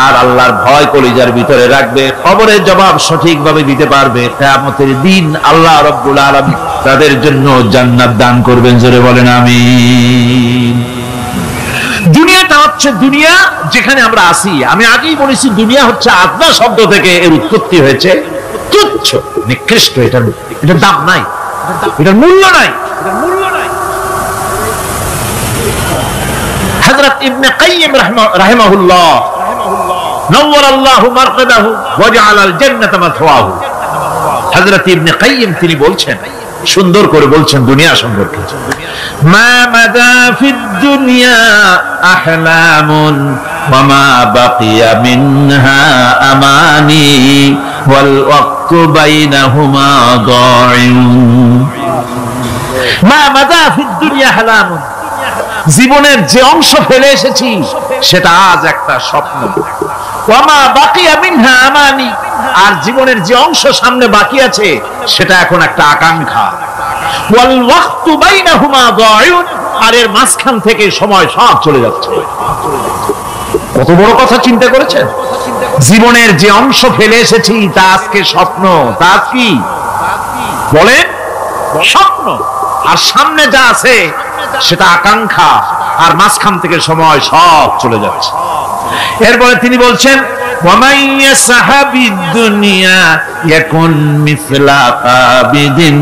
আর আল্লাহর ভয় কলিজার ভিতরে রাখবে, কবরের জবাব সঠিকভাবে দিতে পারবে, কিয়ামতের দিন আল্লাহ রাব্বুল আলামিন তাদের জন্য জান্নাত দান করবেন। জোরে বলেন আমিন। দুনিয়াটা হচ্ছে দুনিয়া যেখানে আমরা আছি। আমি আগেই বলেছি দুনিয়া হচ্ছে আদনা শব্দ থেকে এর উৎপত্তি হয়েছে। তুচ্ছ, নিকৃষ্ট, এটার দাম নাই, এটার মূল্য নাই। হযরত ইবনে কাইয়িম রাহিমাহুল্লাহ নওয়ারাল্লাহু মারকাদাহু ওয়া জাআলাল জান্নাতা মাথওয়াহু, হযরত ইবনে কাইয়িম তিনি বলছেন, সুন্দর করে বলছেন দুনিয়া সম্পর্কে, মা মাদা ফিদ দুনিয়া আহলামুন ওয়া মা বাকিয়া মিনহা আমানি ওয়াল ওয়াক্তু বাইনাহুমা দাইউন। মা মাদা ফিদ দুনিয়া আহলামুন, জীবনের যে অংশ ফেলে এসেছি সেটা আজ একটা স্বপ্ন। ওয়া মা বাকিয়া মিনহা আমানি, আর জীবনের যে অংশ সামনে বাকি আছে সেটা এখন একটা আকাঙ্ক্ষা। ওয়াল ওয়াক্তু বাইনাহুমা দায়ুন, আর এর মাঝখান থেকে সময় সব চলে যাচ্ছে। কত বড় কথা চিন্তা করেছেন? জীবনের যে অংশ ফেলে এসেছি তা আজকে স্বপ্ন, তা কি বলে স্বপ্ন, আর সামনে যা আছে সেটা আকাঙ্ক্ষা, আর মাঝখান থেকে সময় সব চলে যাচ্ছে। এরপরে তিনি বলছেন ওয়ামাই ইয়াসহাবিদ দুনিয়া ইয়াকুন মিসলা কাবিদিন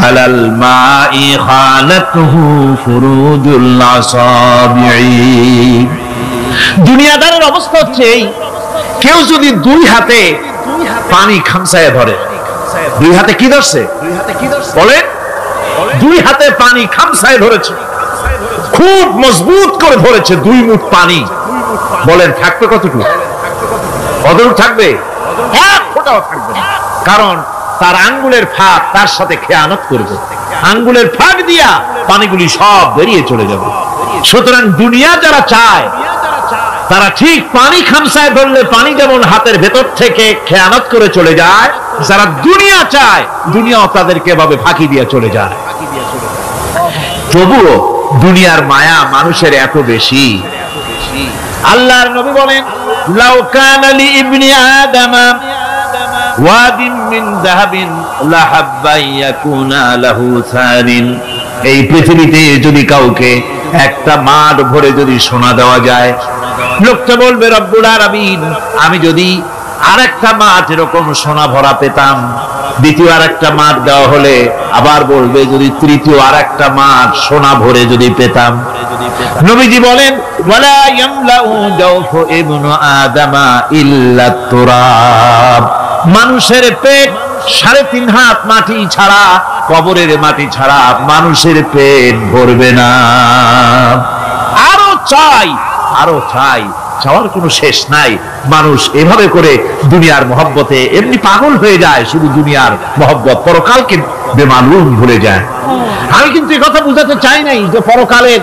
আলাল মাই খালাতুহু ফুরুজুল আসাবিঈ। দুনিয়াদারের অবস্থা হচ্ছে এই, কেউ যদি দুই হাতে পানি খামসায় ধরে, দুই হাতে কি ধরছে বলে, দুই হাতে পানি খামসায় ধরেছে, খুব মজবুত করে ধরেছে, 2 মুঠ পানি, বলেন থাকবে কতটুকু? কতটুকু থাকবে? এক ফোঁটাও থাকবে না, কারণ তার আঙ্গুলের ফাঁক তার সাথে খেয়ানত করবে, আঙ্গুলের ফাঁক দিয়া পানিগুলি সব বেরিয়ে চলে যাবে। সুতরাং দুনিয়া যারা চায় তারা ঠিক পানি খামসায় ধরলে পানি যেমন হাতের ভেতর থেকে খেয়ানত করে চলে যায়, যারা দুনিয়া চায় দুনিয়াও তাদেরকে এভাবে ফাঁকি দিয়ে চলে যায়। তবুও দুনিয়ার মায়া মানুষের এত বেশি। আল্লাহর নবী বলেন লাউ কানা লি ইবনি আদামা ওয়াদিন মিন যাহাবিন লাহাব্বা ইয়াকুনা লাহু সানিন। এই পৃথিবীতে যদি কাউকে একটা মাঠ ভরে যদি সোনা দেওয়া যায়, লোকটা বলবে রব্বুল আলামিন, আমি যদি আরেকটা মাঠ এরকম সোনা ভরা পেতাম। দ্বিতীয় আরেকটা মাঠ দেওয়া হলে আবার বলবে যদি তৃতীয় আরেকটা মাঠ সোনা ভরে যদি পেতাম। নবীজি বলেন ওয়ালা ইয়ামলাউ জাওফু ইবনু আদামা ইল্লা তুরাব। মানুষের পেট 3.5 হাত মাটি ছাড়া, কবরের মাটি ছাড়া মানুষের পেট ভরবে না। আরো চাই, আরো চাই, চাওয়ার কোনো শেষ নাই। মানুষ এভাবে করে দুনিয়ার মহব্বতে এমনি পাগল হয়ে যায়, শুধু দুনিয়ার মহব্বত, পরকালকে বেমালুম ভুলে যায়। আমি কিন্তু এই কথা বুঝাতে চাই নাই যে পরকালের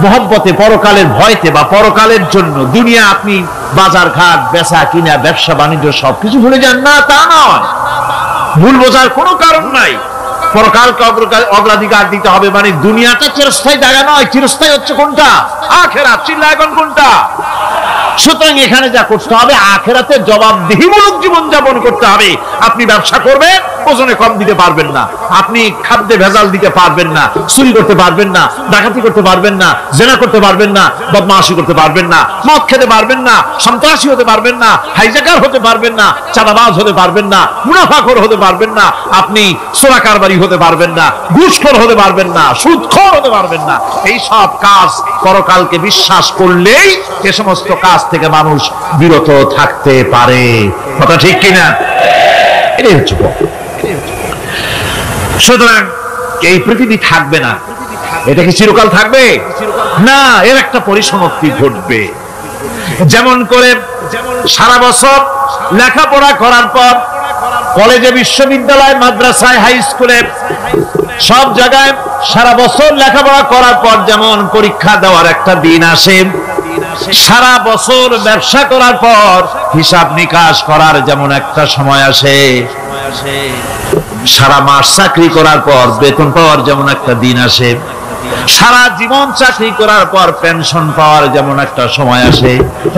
মহব্বতে, পরকালের ভয়তে বা পরকালের জন্য দুনিয়া আপনি বাজার ঘাট বেচা কিনা ব্যবসা বাণিজ্য সবকিছু ভুলে যান না, তা নয়। ভুল বোঝার কোনো কারণ নাই। পরকালকে অগ্রাধিকার দিতে হবে, মানে দুনিয়াটা চিরস্থায়ী জায়গা নয়। চিরস্থায়ী হচ্ছে কোনটা? আখিরাত। চিল্লা এখন কোনটা? সুতরাং এখানে যা করতে হবে আখিরাতে জবাবদিহিমূলক জীবন যাপন করতে হবে। আপনি ব্যবসা করবেন, ওজনে কম দিতে পারবেন না, আপনি খাদ্যে ভেজাল দিতে পারবেন না, চুরি করতে পারবেন না, ডাকাতি করতে পারবেন না, জেনা করতে পারবেন না, বদমাশি করতে পারবেন না, মদ খেতে পারবেন না, সন্ত্রাসী হতে পারবেন না, হাইজ্যাকার হতে পারবেন না, চাঁদাবাজ হতে পারবেন না, মুনাফাখোর হতে পারবেন না, আপনি চোরা কারবারি হতে পারবেন না, ঘুষখোর হতে পারবেন না, সুদখোর হতে পারবেন না। এই সব কাজ পরকালকে বিশ্বাস করলেই এ সমস্ত কাজ থেকে মানুষ বিরত থাকতে পারে। কথা ঠিক কিনা? এটাই হচ্ছে। সুতরাং এই পৃথিবী থাকবে না, এটা কি চিরকাল থাকবে না? এর একটা পরিসমাপ্তি ঘটবে। যেমন করে সারা বছর লেখাপড়া করার পর কলেজে, বিশ্ববিদ্যালয়, মাদ্রাসায়, হাই স্কুলে, সব জায়গায় সারা বছর লেখাপড়া করার পর যেমন পরীক্ষা দেওয়ার একটা দিন আসে, সারা বছর ব্যবসা করার পর হিসাব নিকাশ করার যেমন একটা সময় আসে, সারা মাস চাকরি করার পর বেতন পাওয়ার যেমন একটা দিন আসে, সারা জীবন চাকরি করার পর পেনশন পাওয়ার যেমন একটা সময় আসে,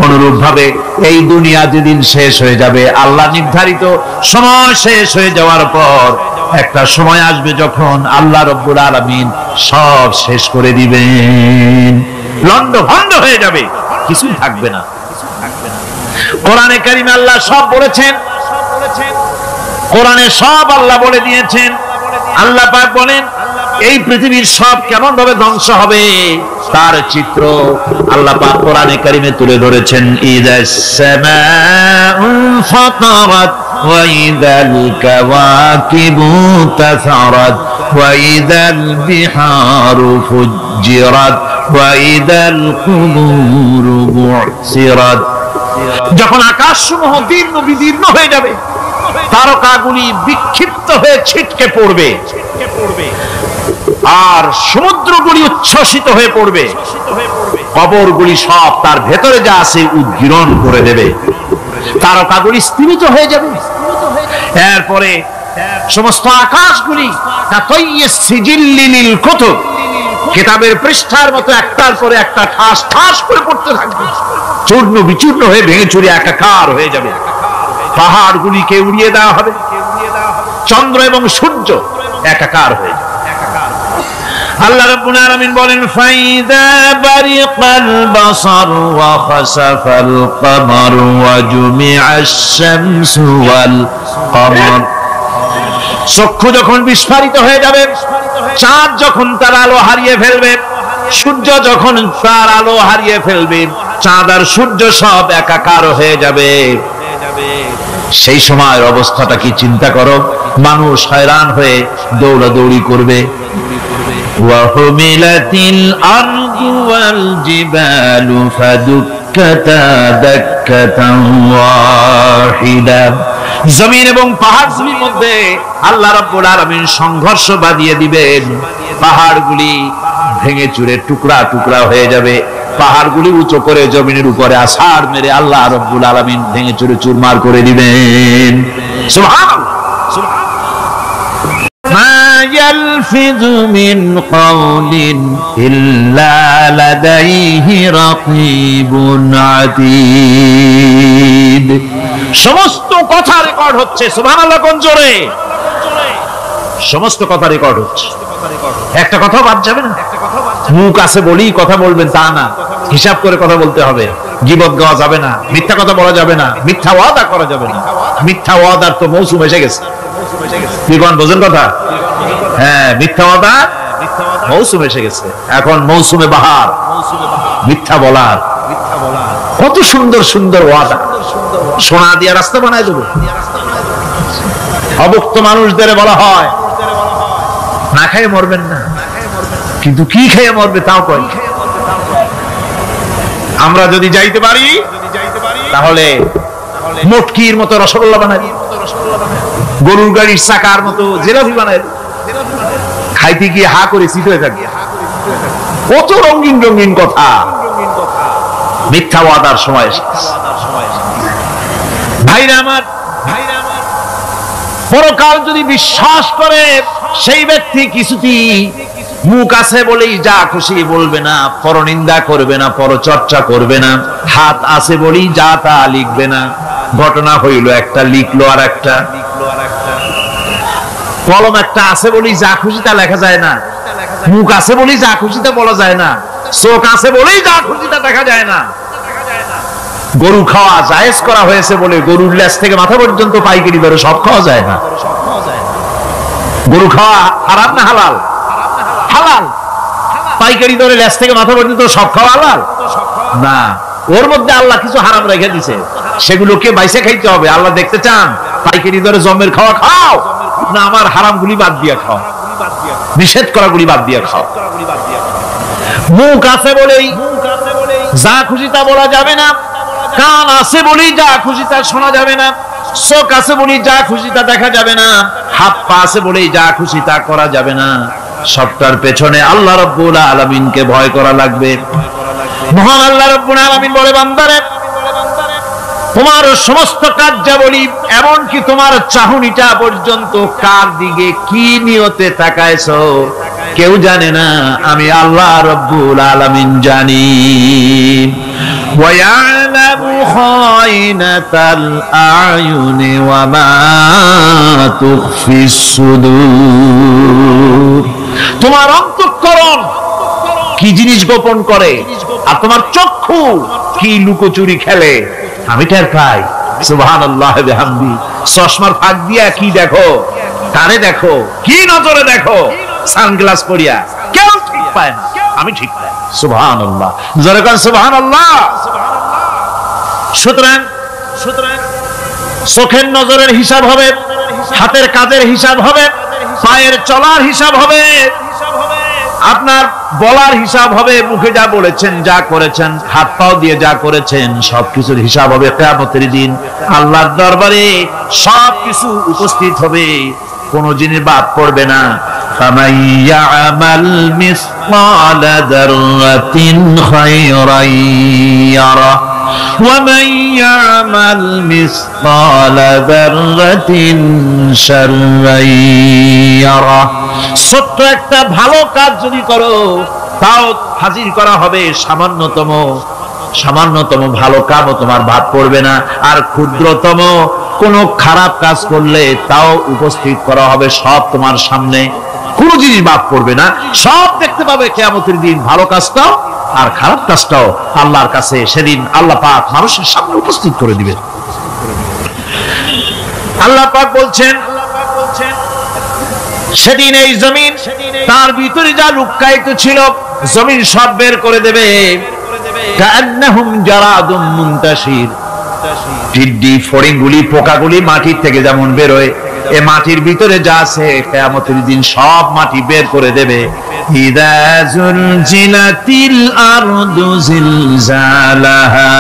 অনুরূপ ভাবে এই দুনিয়া যেদিন শেষ হয়ে যাবে, আল্লাহ নির্ধারিত সময় শেষ হয়ে যাওয়ার পর একটা সময় আসবে যখন আল্লাহ রব্বুল আলামিন সব শেষ করে দিবেন, লন্ডভন্ড হয়ে যাবে, কিছুই থাকবে না। কোরআনে কারিমে আল্লাহ সব বলেছেন, কোরআনে সব আল্লাহ বলে দিয়েছেন। আল্লাহ পাক বলেন এই পৃথিবীর সব কেমন ভাবে ধ্বংস হবে তার চিত্র আল্লাহ পাক কোরআনে কারিমে তুলে ধরেছেন। ইযাস সামাউ ফাতারাত ওয়া ইযাল কাওয়াকিবু তাসারাত ওয়া ইযাল বিহারু ফুজ্জিরাত ওয়া ইযাল কুবুরু বু'সিরাত। যখন আকাশসমূহ দীর্ঘ বিদীর্ণ হয়ে যাবে, তারকাগুলি বিক্ষিপ্ত হয়ে ছিটকে পড়বে, আর সমুদ্রগুলি উচ্ছ্বসিত হয়ে পড়বে, কবরগুলি সব তার ভেতরে যা আছে উদ্গীরণ করে দেবে, তারকাগুলি স্থিমিত হয়ে যাবে। এরপরে সমস্ত আকাশগুলি কাতাইয়িস সিজিল্লিল কুতুব, কিতাবের পৃষ্ঠার মতো একটার পরে একটা ঠাস ঠাস করে পড়তে থাকবে, চূর্ণ বিচূর্ণ হয়ে ভেঙে চুরে একাকার হয়ে যাবে। পাহাড়গুলিকে উড়িয়ে দেওয়া হবে, চন্দ্র এবং সূর্য একাকার হয়ে যাবে। আল্লাহ রাব্বুল আলামিন বলেন ফাইদা বারিকাল বাসার ওয়া খাসাফাল কমার ওয়া জুমিআশ শামসু ওয়াল কমার, চক্ষু যখন বিস্ফারিত হয়ে যাবে, চাঁদ যখন তার আলো হারিয়ে ফেলবে, সূর্য যখন তার আলো হারিয়ে ফেলবে, চাঁদ আর সূর্য সব একাকার হয়ে যাবে, সেই সময়ের অবস্থাটা কি চিন্তা করো। মানুষ হয়রান হয়ে দৌড়াদৌড়ি করবে। ওয়াহুমিলাতিল আরদু ওয়াল জিবালু ফাদুক্কাতা দাক্কাতান ওয়াহিদা, জমিন এবং পাহাড়গুলির মধ্যে আল্লাহ রাব্বুল আলামিন সংঘর্ষ বাঁধিয়ে দিবেন। পাহাড়গুলি ভেঙে চুরে টুকরা টুকরা হয়ে যাবে, পাহাড়গুলি উঁচু করে জমিনের উপরে আছাড় মেরে আল্লাহ রাব্বুল আলামিন ভেঙে চুরে চুরমার করে দিবেন। সুবহানাল্লাহ। মা ইয়ালফিযু মিন কাওলিন ইল্লা লাদাইহি রাকীবুন আতীদ, সমস্ত কথা রেকর্ড হচ্ছে। সুবহানাল্লাহ কোন জোরে, সমস্ত কথা রেকর্ড হচ্ছে, একটা কথা বাদ যাবে না। মুখ আছে বলেই কথা বলবেন তা না, হিসাব করে কথা বলতে হবে। গীবত গাওয়া যাবে না, মিথ্যা কথা বলা যাবে না, মিথ্যা ওয়াদা করা যাবে না। মিথ্যা ওয়াদার তো মৌসুম এসে গেছে, কি কোন বোঝেন কথা? হ্যাঁ, মিথ্যা ওয়াদা মৌসুম এসে গেছে, এখন মৌসুমে বাহার মিথ্যা বলার। কত সুন্দর সুন্দর ওয়াদা, সোনা দিয়া রাস্তা বানায় দেবো। অভুক্ত মানুষদের বলা হয় না খেয়ে মরবেন না, কিন্তু কি খেয়ে মরবে তাও কই। আমরা যদি যাইতে পারি তাহলে মটকির মতো রসগোল্লা বানাই, গরুর গাড়ির চাকার মতো জিলাপি বানাই, খাইতে গিয়ে হা করে চিত হয়ে থাকি। কত রঙিন রঙিন কথা, মিথ্যা ওয়াদার সময়। ভাইরা আমার, পরকাল যদি বিশ্বাস করে সেই ব্যক্তি কিছুতেই মুখ আছে বলেই যা খুশি বলবে না, পরনিন্দা করবে না, পরচর্চা করবে না, হাত আছে বলেই যা তা লিখবে না। ঘটনা হইল একটা, লিখলো আর একটা। কলম একটা আছে বলেই যা খুশি তা লেখা যায় না, মুখ আছে বলেই যা খুশি তা বলা যায় না, চোখ আছে বলেই যা খুশি তা দেখা যায় না। গরু খাওয়া জায়েজ করা হয়েছে বলে গরুর লেজ থেকে মাথা পর্যন্ত পাইকারি দরে সব খাওয়া যায় না। গরু খাওয়া হারাম না হালাল? হালাল। পাইকারি দরে লেজ থেকে মাথা পর্যন্ত সব খাওয়া হালাল না, ওর মধ্যে আল্লাহ কিছু হারাম রেখে দিছে, সেগুলোকে বাইসে খাইতে হবে। আল্লাহ দেখতে চান পাইকারি দরে জমের খাওয়া খাও না আমার হারাম গুলি বাদ দিয়া খাও, নিষেধ করা গুলি বাদ দিয়া খাও। মুখ আছে বলেই যা খুশি তা বলা যাবে না, কান আছে বলেই যা খুশি তা শোনা যাবে না, চোখ আছে বলেই যা খুশি তা দেখা যাবে না, হাত পা আছে বলেই যা খুশি তা করা যাবে না। সবটার পেছনে আল্লাহ রাব্বুল আলামিনকে ভয় করা লাগবে। মহান আল্লাহ রাব্বুল আলামিন বলে, বান্দারে তোমার সমস্ত কার্যাবলী এমনকি তোমার চাহনিটা পর্যন্ত কার দিকে কি নিয়তে তাকায়ছো কেউ জানে না, আমি আল্লাহ রাব্বুল আলামিন জানি। وَيَعْلَمُ خَائِنَةَ الْأَعْيُنِ وَمَا تُخْفِي الصُّدُورُ, তোমার অন্তঃকরণ কি জিনিস গোপন করে আর তোমার চক্ষু কি লুকোচুরি খেলে আমি টের পাই। সুবহানাল্লাহ ওয়া বিহামদি। চশমার ফাঁক দিয়া কি দেখো, কারে দেখো, কি নজরে দেখো, সানগ্লাস পরিয়া কেউ ঠিক পায় না, আমি ঠিক পাই। সুবহানাল্লাহ, জোরে কোন সুবহানাল্লাহ। সুতরাং চোখের নজরের হিসাব হবে, হাতের কাজের হিসাব হবে, পায়ের চলার হিসাব হবে, আপনার বলার হিসাব হবে, মুখে যা বলেছেন যা করেছেন, হাত পাও দিয়ে যা করেছেন সবকিছুর হিসাব হবে কিয়ামতের দিন। আল্লাহর দরবারে সবকিছু উপস্থিত হবে, কোনো জিনিস বাদ পড়বে না। فَمَن يَعْمَلْ مِثْقَالَ ذَرَّةٍ خَيْرًا يَرَهُ ومن يعمل مثقال ذرة شرا يره। ছোট্ট একটা ভালো কাজ যদি করো তাও হাজির করা হবে সামান্যতম ভালো কাজও তোমার বাদ পড়বে না, আর ক্ষুদ্রতম কোন খারাপ কাজ করলে তাও উপস্থিত করা হবে, সব তোমার সামনে, কোন জিনিস বাদ পড়বে না, সব দেখতে পাবে কিয়ামতের দিন। ভালো কাজটাও আর খারাপ কাজটাও আল্লাহর কাছে সেদিন আল্লাহ পাক মানুষের সামনে উপস্থিত করে দিবেন। আল্লাহ পাক বলছেন সেদিন এই জমিন তার ভিতরে যা লুকায়িত ছিল জমিন সব বের করে দেবে। কান্নাহুম জারাদুম মুনতাশির, টিড্ডি ফড়িংগুলি পোকাগুলি মাটির থেকে যেমন বের হয়, এ মাটির ভিতরে যা আছে কিয়ামতের দিন সব মাটি বের করে দেবে। ইযা যুলজিলাতিল আরদু জিলজালাহা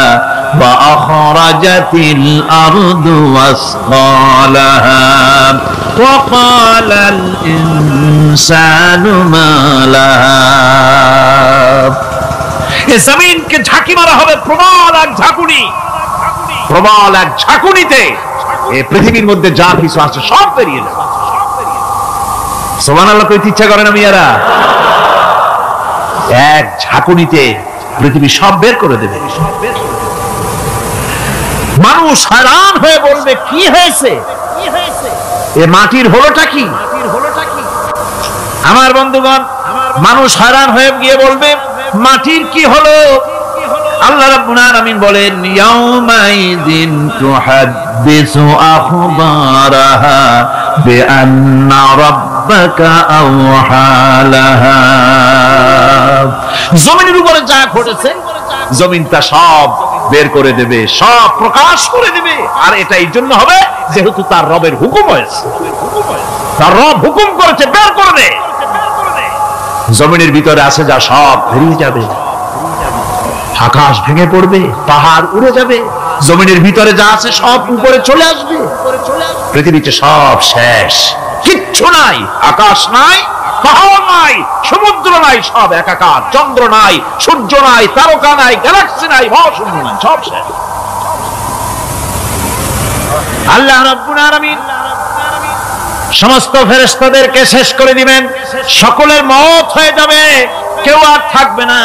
ওয়া আখরাজাতিল আরদু আসকালাহা ওয়া ক্বালাল ইনসানু মা লাহা। এই জমিনকে ঝাঁকি মারা হবে প্রবল এক ঝাঁকুনিতে এই পৃথিবীর মধ্যে যা কিছু আছে সব বেরিয়ে যাবে। সুবহানাল্লাহ কইতে ইচ্ছা করে না মিয়ারা? এক ঝাঁকুনিতে পৃথিবী সব বের করে দেবে। মানুষ হারান হয়ে বলবে কি হয়েছে, এ মাটির হলোটা কি? আমার বন্ধুগণ, মানুষ হারান হয়ে গিয়ে বলবে মাটির কি হলো? আল্লাহ রাব্বুল আলামিন বলেন ইয়াউমাইযিন তুহাদ্দিসু আখবারাহা বিআন্না রাব্বাকা আওহালাহা। জমিনের উপরে যা ঘটেছে জমিন তা সব বের করে দেবে, সব প্রকাশ করে দেবে। আর এটা এই জন্য হবে যেহেতু তার রবের হুকুম হয়েছে, তার রব হুকুম করেছে বের করে দে। জমিনের ভিতরে আছে যা সব বেরিয়ে যাবে, আকাশ ভেঙে পড়বে, পাহাড় উড়ে যাবে, জমিনের ভিতরে যা আছে সব উপরে চলে আসবে, পৃথিবীতে সব শেষ, কিচ্ছু নাই, আকাশ নাই, পাহাড় নাই, সমুদ্র নাই, সব একাকার, চন্দ্র নাই, সূর্য নাই, তারকা নাই, গ্যালাক্সি নাই, মহাশূন্য নাই, সব শেষ। আল্লাহ রাব্বুল আলামিন সমস্ত ফেরেশতাদেরকে শেষ করে দিবেন, সকলের মওত হয়ে যাবে, কেউ আর থাকবে না,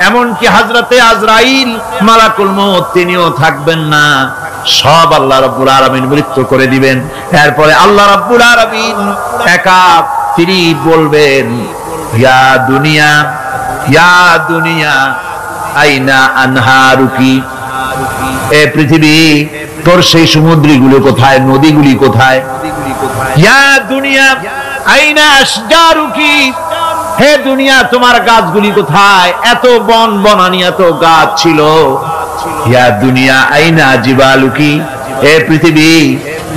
এমনকি হযরতে আজরাইল মালাকুল মউত তিনিও থাকবেন না, সব আল্লাহ রাব্বুল আলামিন মৃত্যু করে দিবেন। এরপরে আল্লাহ রাব্বুল আলামিন একা তিনি বলবেন ইয়া দুনিয়া আইনা আনহারুকি, এ পৃথিবী তোর সেই সমুদ্রগুলো কোথায়, নদীগুলি কোথায়? ইয়া দুনিয়া আইনা আশজারুকি, হে দুনিয়া তোমার গাছগুলি কোথায়? এত বনানী, এত গাছ ছিল। ইয়া দুনিয়া আইনা জিবালুকি, হে পৃথিবী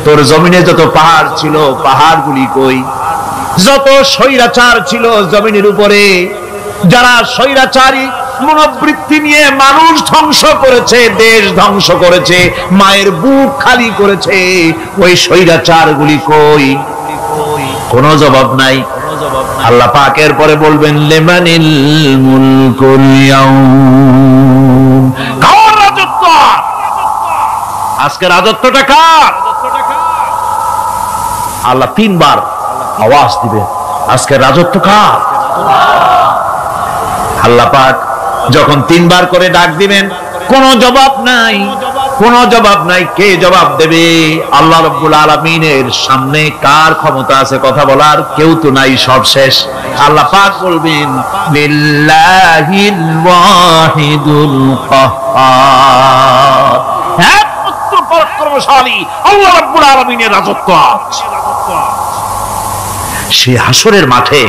তোর জমিনে যত পাহাড় ছিল পাহাড়গুলি কই? যত স্বৈরাচার ছিল জমিনের উপরে, যারা স্বৈরাচারী মনোবৃত্তি নিয়ে মানুষ ধ্বংস করেছে, দেশ ধ্বংস করেছে, মায়ের বুক খালি করেছে, ওই স্বৈরাচার গুলি কই? কোনো জবাব নাই। আল্লাহ পাক এর পরে বলবেন লিমানিল মুলকুল ইয়াউম, কার রাজত্ব? আজকে রাজত্বটা কার? আল্লাহ তিনবার আওয়াজ দিবে আজকে রাজত্ব কার? আল্লাহ পাক যখন তিনবার করে ডাক দিবেন কোনো জবাব নাই, কোনো জবাব নাই। কে জবাব দেবে? আল্লাহ রাব্বুল আলামিনের সামনে কার ক্ষমতা আছে কথা বলার? কেউ তো নাই, সব শেষ। আল্লাহ পাক বলবেন লিল্লাহিল ওয়াহিদুল কাহ্হার, একমাত্র পরাক্রমশালী আল্লাহ রাব্বুল আলামিনের রাজত্ব আছে। সেই হাসরের মাঠে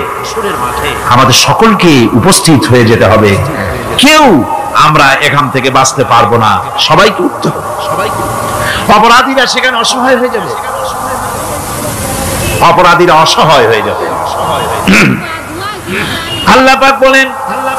আমাদের সকলকে উপস্থিত হয়ে যেতে হবে, কেউ আমরা এখান থেকে বাঁচতে পারবো না, সবাইকে উঠতে হবে। অপরাধীরা সেখানে অসহায় হয়ে যাবে, অপরাধীরা অসহায় হয়ে যাবে। আল্লাহ পাক বলেন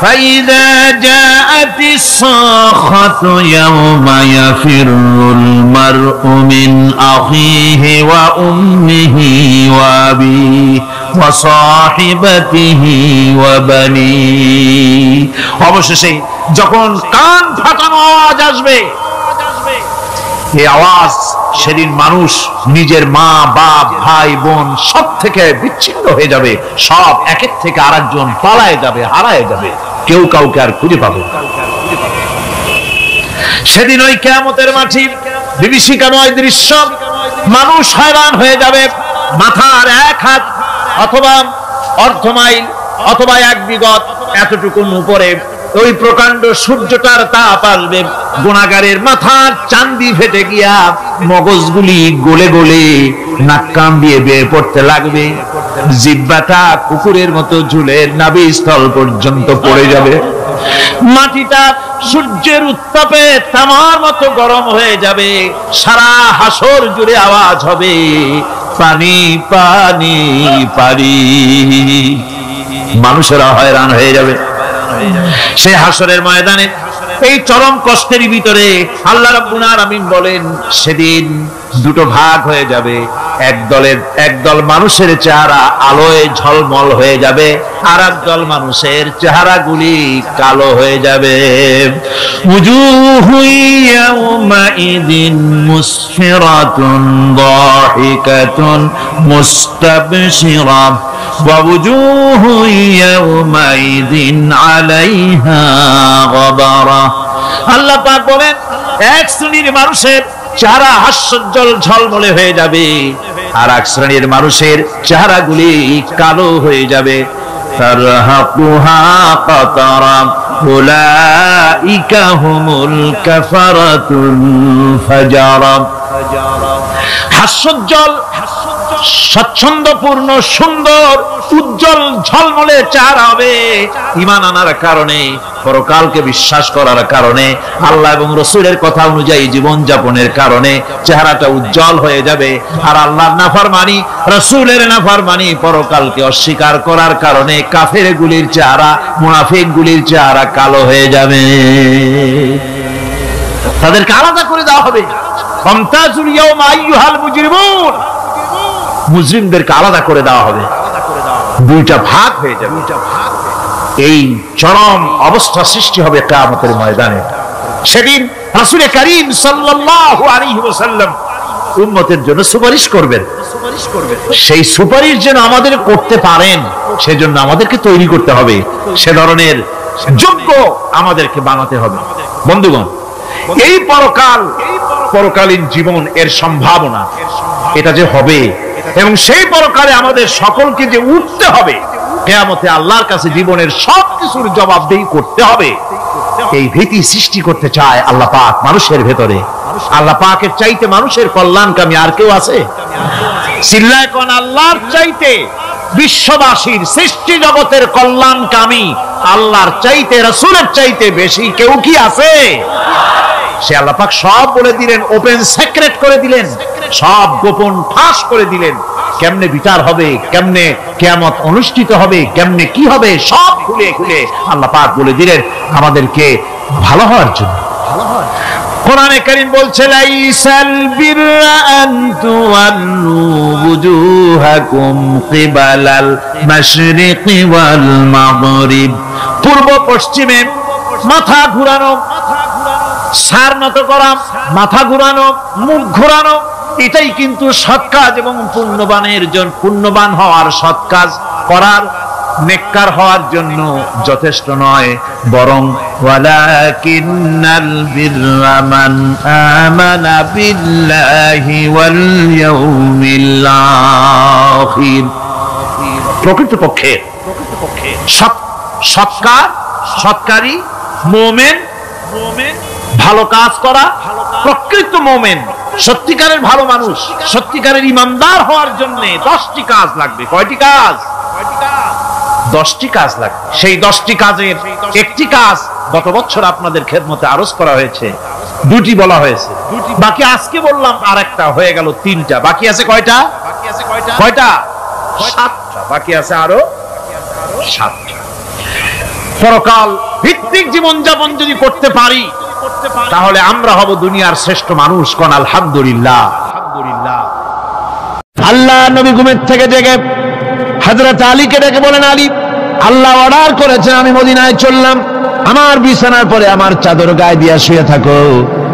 ফাইযা জাআতিস সাখাতু ইয়াওমা ইয়াফিরুল মারউ মিন আখিহি ওয়া উম্মিহি ওয়া আবিহি ওয়া সাহিবাতিহি ওয়া বানিহি অবশেষে যখন কান ফাটানো আওয়াজ আসবে, এই আওয়াজ সেদিন মানুষ নিজের মা বাপ ভাই বোন সব থেকে বিচ্ছিন্ন হয়ে যাবে, সব একের থেকে আরেকজন পালায় যাবে, হারায় যাবে, কেউ কাউকে আর খুঁজে পাবে না। সেদিন ওই কিয়ামতের মাঠের বিভীষিকাময় দৃশ্য, মানুষ হয়রান হয়ে যাবে। মাথার এক হাত অথবা অর্ধ মাইল অথবা এক বিগত এতটুকু উপরে ওই প্রকাণ্ড সূর্যটার তাপ আসবে, গুনাহগারের মাথার চান্দি ফেটে গিয়া মগজগুলি গলে গলে নাক কান দিয়ে বের পড়তে লাগবে, জিহ্বাটা কুকুরের মতো ঝুলে নাভিস্থল পর্যন্ত পড়ে যাবে, মাটিটা সূর্যের উত্তাপে তামার মতো গরম হয়ে যাবে, সারা হাসর জুড়ে আওয়াজ হবে পানি পানি পানি। মানুষেরা হয়রান হয়ে যাবে সেই হাসরের ময়দানে। এই চরম কষ্টের ভিতরে আল্লাহ রাব্বুল আলামিন বলেন সেদিন দুটো ভাগ হয়ে যাবে, একদল মানুষের চেহারা আলোয় ঝলমল হয়ে যাবে, আর একদল মানুষের চেহারাগুলি কালো হয়ে যাবে। উজুহু ইয়াওমাইদিন মুসফিরাতুন দাহিকাতুন মুস্তাবশিরা ওয়া উজুহু ইয়াওমাইদিন আলাইহা গাবারা। আল্লাহ পাক বলেন এক শ্রেণীর মানুষের চেহারা হাস্যোজ্জ্বল ঝলমলে হয়ে যাবে, আর এক শ্রেণীর মানুষের চেহারাগুলি কালো হয়ে যাবে। তারহাকুহা কাতারা উলাইকা হুমুল কাফারাতুল ফাজারা। হাস্যোজ্জ্বল স্বচ্ছন্দপূর্ণ সুন্দর উজ্জ্বল ঝলমলে চেহারা হবে ঈমান আনার কারণে, পরকালকে বিশ্বাস করার কারণে, আল্লাহ এবং রাসূলের কথা অনুযায়ী জীবন যাপনের কারণে চেহারাটা উজ্জ্বল হয়ে যাবে। আর আল্লাহর নাফরমানি, রাসূলের নাফরমানি, পরকালকে অস্বীকার করার কারণে কাফেরগুলির চেহারা, মুনাফিকগুলির চেহারা কালো হয়ে যাবে। তাদেরকে আলাদা করে দেওয়া হবে। ফামতাজুল ইয়াওমা আইয়ুহাল মুজরিমুন, মুজরিমদেরকে আলাদা করে দেওয়া হবে, দুইটা ভাগ হয়ে যাবে। এই চরম অবস্থা সৃষ্টি হবে কিয়ামতের ময়দানে। সেদিন রাসূল করিম সাল্লাল্লাহু আলাইহি ওয়াসাল্লাম উম্মতের জন্য সুপারিশ করবেন। সেই সুপারিশ যেন আমাদের করতে পারেন সেজন্য আমাদেরকে তৈরি করতে হবে, সে ধরনের যোগ্য আমাদেরকে বানাতে হবে। বন্ধুগণ, এই পরকালীন জীবন, এর সম্ভাবনা, এটা যে হবে এবং সেই পরকালে আমাদের সকলকে যে উঠতে হবে, কিয়ামতে আল্লাহর কাছে জীবনের সবকিছুর জবাবদেহি করতে হবে, এই ভীতি সৃষ্টি করতে চায় আল্লাহ পাক মানুষের ভেতরে। আল্লাহ পাকের চাইতে মানুষের কল্যাণকামী আর কেউ আছে? চিল্লায় কোন আল্লাহর চাইতে, বিশ্ববাসীর সৃষ্টি জগতের কল্যাণকামী আল্লাহর চাইতে, রাসূলের চাইতে বেশি কেউ কি আছে? সে আল্লাহ পাক সব বলে দিলেন, ওপেন সিক্রেট করে দিলেন, সব গোপন ফাঁস করে দিলেন। কেমনে বিচার হবে, কেমনে কিয়ামত অনুষ্ঠিত হবে, কেমনে কি হবে, সব খুলে খুলে আল্লাহ পাক বলে দিলেন আমাদেরকে ভালো হওয়ার জন্য। কোরআনে কারীম বলছে লাইসাল বিররা আন তুওয়াল্লু বুজুহাকুম কিবালাল মাশরিকি ওয়াল মাগরিব। পূর্ব পশ্চিমে মাথা ঘুরানো, সার নত করা, মাথা ঘুরানো, মুখ ঘুরানো, এটাই কিন্তু সৎ কাজ এবং পুণ্যবান হওয়ার, সৎ কাজ করার, নেককার হওয়ার জন্য যথেষ্ট নয়, বরং ওয়ালাকিন্নাল বিররা মান আমানা বিল্লাহি ওয়াল ইয়াউমিল আখির। প্রকৃতপক্ষে সৎকারী মুমিন, ভালো কাজ করা, প্রকৃত মুমিন, সত্যিকারের ভালো মানুষ, সত্যিকারের ইমানদার হওয়ার জন্য 10টি কাজ লাগবে। কয়টি কাজ? 10টি কাজ লাগবে। সেই 10টি কাজের একটি কাজ গত বছর আপনাদের খেদমতে আরজ করা হয়েছে, 2টি বলা হয়েছে, বাকি আজকে বললাম আরেকটা, হয়ে গেল 3টা। বাকি আছে কয়টা? কয়টা? 7টা। বাকি আছে আরো 7টা। পরকাল ভিত্তিক জীবনযাপন যদি করতে পারি তাহলে আমরা হব দুনিয়ার শ্রেষ্ঠ মানুষ। কোন আলহামদুলিল্লাহ। আল্লাহ নবী ঘুমের থেকে জেগে হযরত আলীকে ডেকে বলেন, আলী, আল্লাহ অর্ডার করেছেন আমি মদিনায় চললাম, আমার বিছানার পরে আমার চাদর গায়ে দিয়া শুয়ে থাকো।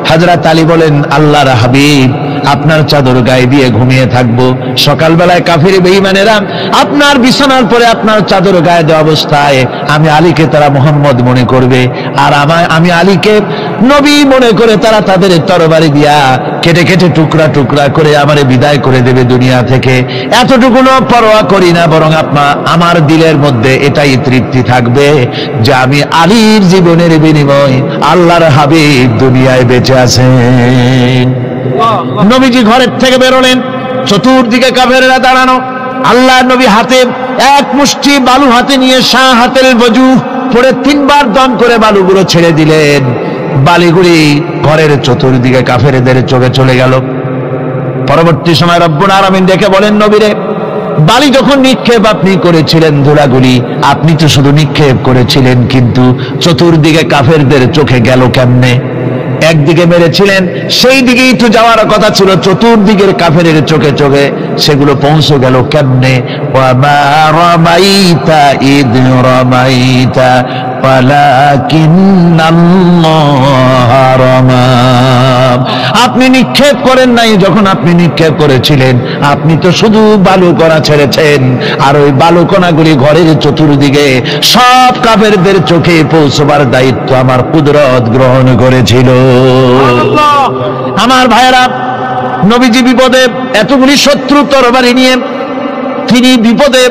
হযরত আলী বলেন, আল্লাহর হাবিব, আপনার চাদর গায়ে দিয়ে ঘুমিয়ে থাকবো। সকালবেলায় কাফির বেঈমানেরা আপনার বিছানার পরে আপনার চাদর গায়ে দেওয়া অবস্থায় আমি আলীকে তারা মুহাম্মদ মনে করবে, আর আমি আলীকে নবী মনে করে তারা তাদের তরবারি দিয়া কেটে কেটে টুকরা টুকরা করে আমারে বিদায় করে দেবে দুনিয়া থেকে। এতটুকুনো পরোয়া করি না, বরং আমার দিলের মধ্যে এটাই তৃপ্তি থাকবে যে আমি আলীর জীবনের বিনিময় আল্লাহর হাবিব দুনিয়ায় বেঁচে আছেন। নবীজি ঘরের থেকে বেরোলেন, চতুর্দিকে কাফেররা দাঁড়ানো। আল্লাহ নবী হাতে এক মুষ্টি বালু হাতে নিয়ে শাহ হাতের বজু পরে 3 বার দম করে বালুগুলো ছেড়ে দিলেন। বালিগুলি ঘরের চতুর্দিকে কাফেরদের চোখে চলে গেল। পরবর্তী সময় রব্বুল আলামিন ডেকে বলেন, নবীরে, বালি যখন নিক্ষেপ আপনি করেছিলেন ধুলাগুলি, আপনি তো শুধু নিক্ষেপ করেছিলেন, কিন্তু চতুর্দিকে কাফেরদের চোখে গেল কেমনে? একদিকে মেরেছিলেন, সেই দিকেই তো যাওয়ার কথা ছিল, চতুর্দিকের কাফেরের চোখে চোখে সেগুলো পৌঁছে গেল কেমনে? ওয়ামা রামাইতা ইদ রামাইতা ওয়ালাকিন্নাল্লাহ রামা। আপনি নিক্ষেপ করেন নাই, যখন আপনি নিক্ষেপ করেছিলেন আপনি তো শুধু বালু কণা ছেড়েছেন, আর ওই বালু কণাগুলি ঘরের চতুর্দিকে সব কাফেরদের চোখে পৌঁছবার দায়িত্ব আমার কুদরত গ্রহণ করেছিল। আমার ভাইয়েরা, নবীজি বিপদে, এতগুলি শত্রু তরবারি নিয়ে তিনি বিপদে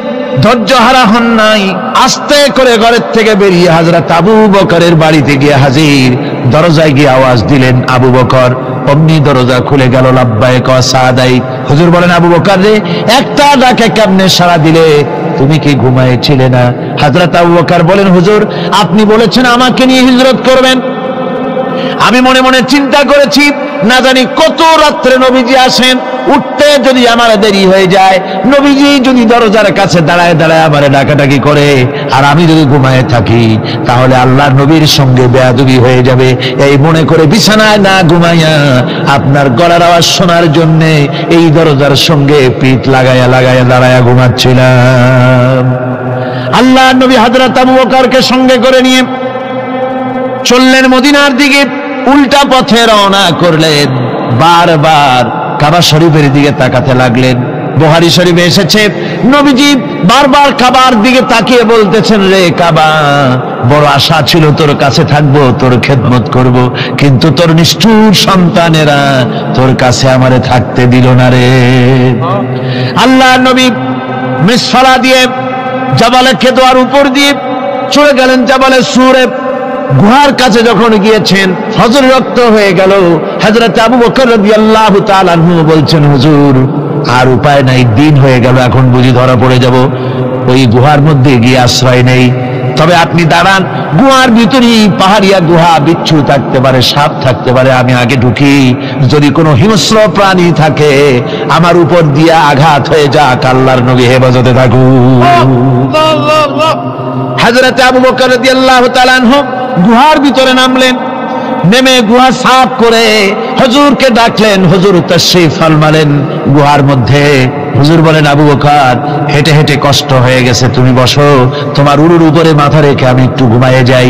ধৈর্যহারা হন নাই। আস্তে করে ঘরের থেকে বেরিয়ে হযরত আবু বকরের বাড়িতে গিয়ে হাজির। দরজায় গিয়ে আওয়াজ দিলেন, আবু বকর। অমনি দরজা খুলে গেল। লাব্বাইক ওয়া সাদাইক। হুজুর বলেন, আবু বকর রে, একটা ডাকে কেমনে সাড়া দিলে? তুমি কি ঘুমাইছিলে না? হযরত আবু বকর বলেন, হুজুর, আপনি বলেছেন আমাকে নিয়ে হিজরত করবেন। আমি মনে মনে চিন্তা করেছি, না জানি কত রাত্রে নবীজি আসেন, উঠতে যদি আমার দেরি হয়ে যায়, নবীজি যদি দরজার কাছে দাঁড়ায় দাঁড়ায় আমারে ডাকাডাকি করে, আর আমি যদি ঘুমায় থাকি, তাহলে আল্লাহর নবীর সঙ্গে বেয়াদবি হয়ে যাবে। এই মনে করে বিছানায় না ঘুমাইয়া আপনার গলার আওয়াজ শোনার জন্য এই দরজার সঙ্গে পিঠ লাগাইয়া লাগাইয়া দাঁড়াইয়া ঘুমাচ্ছিলাম। আল্লাহর নবী হযরত আবু বকরকে সঙ্গে করে নিয়ে চললেন মদিনার দিকে। উল্টা পথে রওনা করলেন। বারবার কাবা শরীফের দিকে তাকাতে লাগলেন। বুখারী শরীফে এসেছে, নবীজি বারবার কাবার দিকে তাকিয়ে বলতেছেন, রে কাবা, বড় আশা ছিল তোর কাছে থাকবো, তোর খেদমত করব, কিন্তু তোর নিষ্ঠুর সন্তানেরা তোর কাছে আমারে থাকতে দিল না রে। আল্লাহ নবী মিসফালা দিয়ে জাবালে কেদোয়ার উপর দিয়ে চলে গেলেন জাবালে সুরে। গুহার কাছে যখন গিয়েছেন, হযরত রক্ত হয়ে গেল। হযরত আবু বকর রাদিয়াল্লাহু তাআলা আনহু বলছেন, হুজুর, আর উপায় নাই, দিন হয়ে গেল, এখন বুঝি ধরা পড়ে যাব। ওই গুহার মধ্যে গিয়ে আশ্রয় নেই। তবে আপনি দাঁড়ান, গুহার ভিতরেই পাহাড়িয়া গুহা, বিচ্ছু থাকতে পারে, সাপ থাকতে পারে, আমি আগে ঢুকি। যদি কোনো হিংস্র প্রাণী থাকে আমার উপর দিয়া আঘাত হয়ে যাক, আল্লাহর নবী হেফাজতে থাকুন। হযরত আবু বকর রাদিয়াল্লাহু তাআলা আনহু গুহার ভিতরে নামলেন। নেমে গুহা সাফ করে হুজুরকে ডাকলেন। হুজুর তাশরীফ ফরমালেন গুহার মধ্যে। হুজুর বলেন, আবু বকর, হেঁটে হেঁটে কষ্ট হয়ে গেছে, তুমি বসো, তোমার উরুর উপরে মাথা রেখে আমি একটু ঘুমায়ে যাই।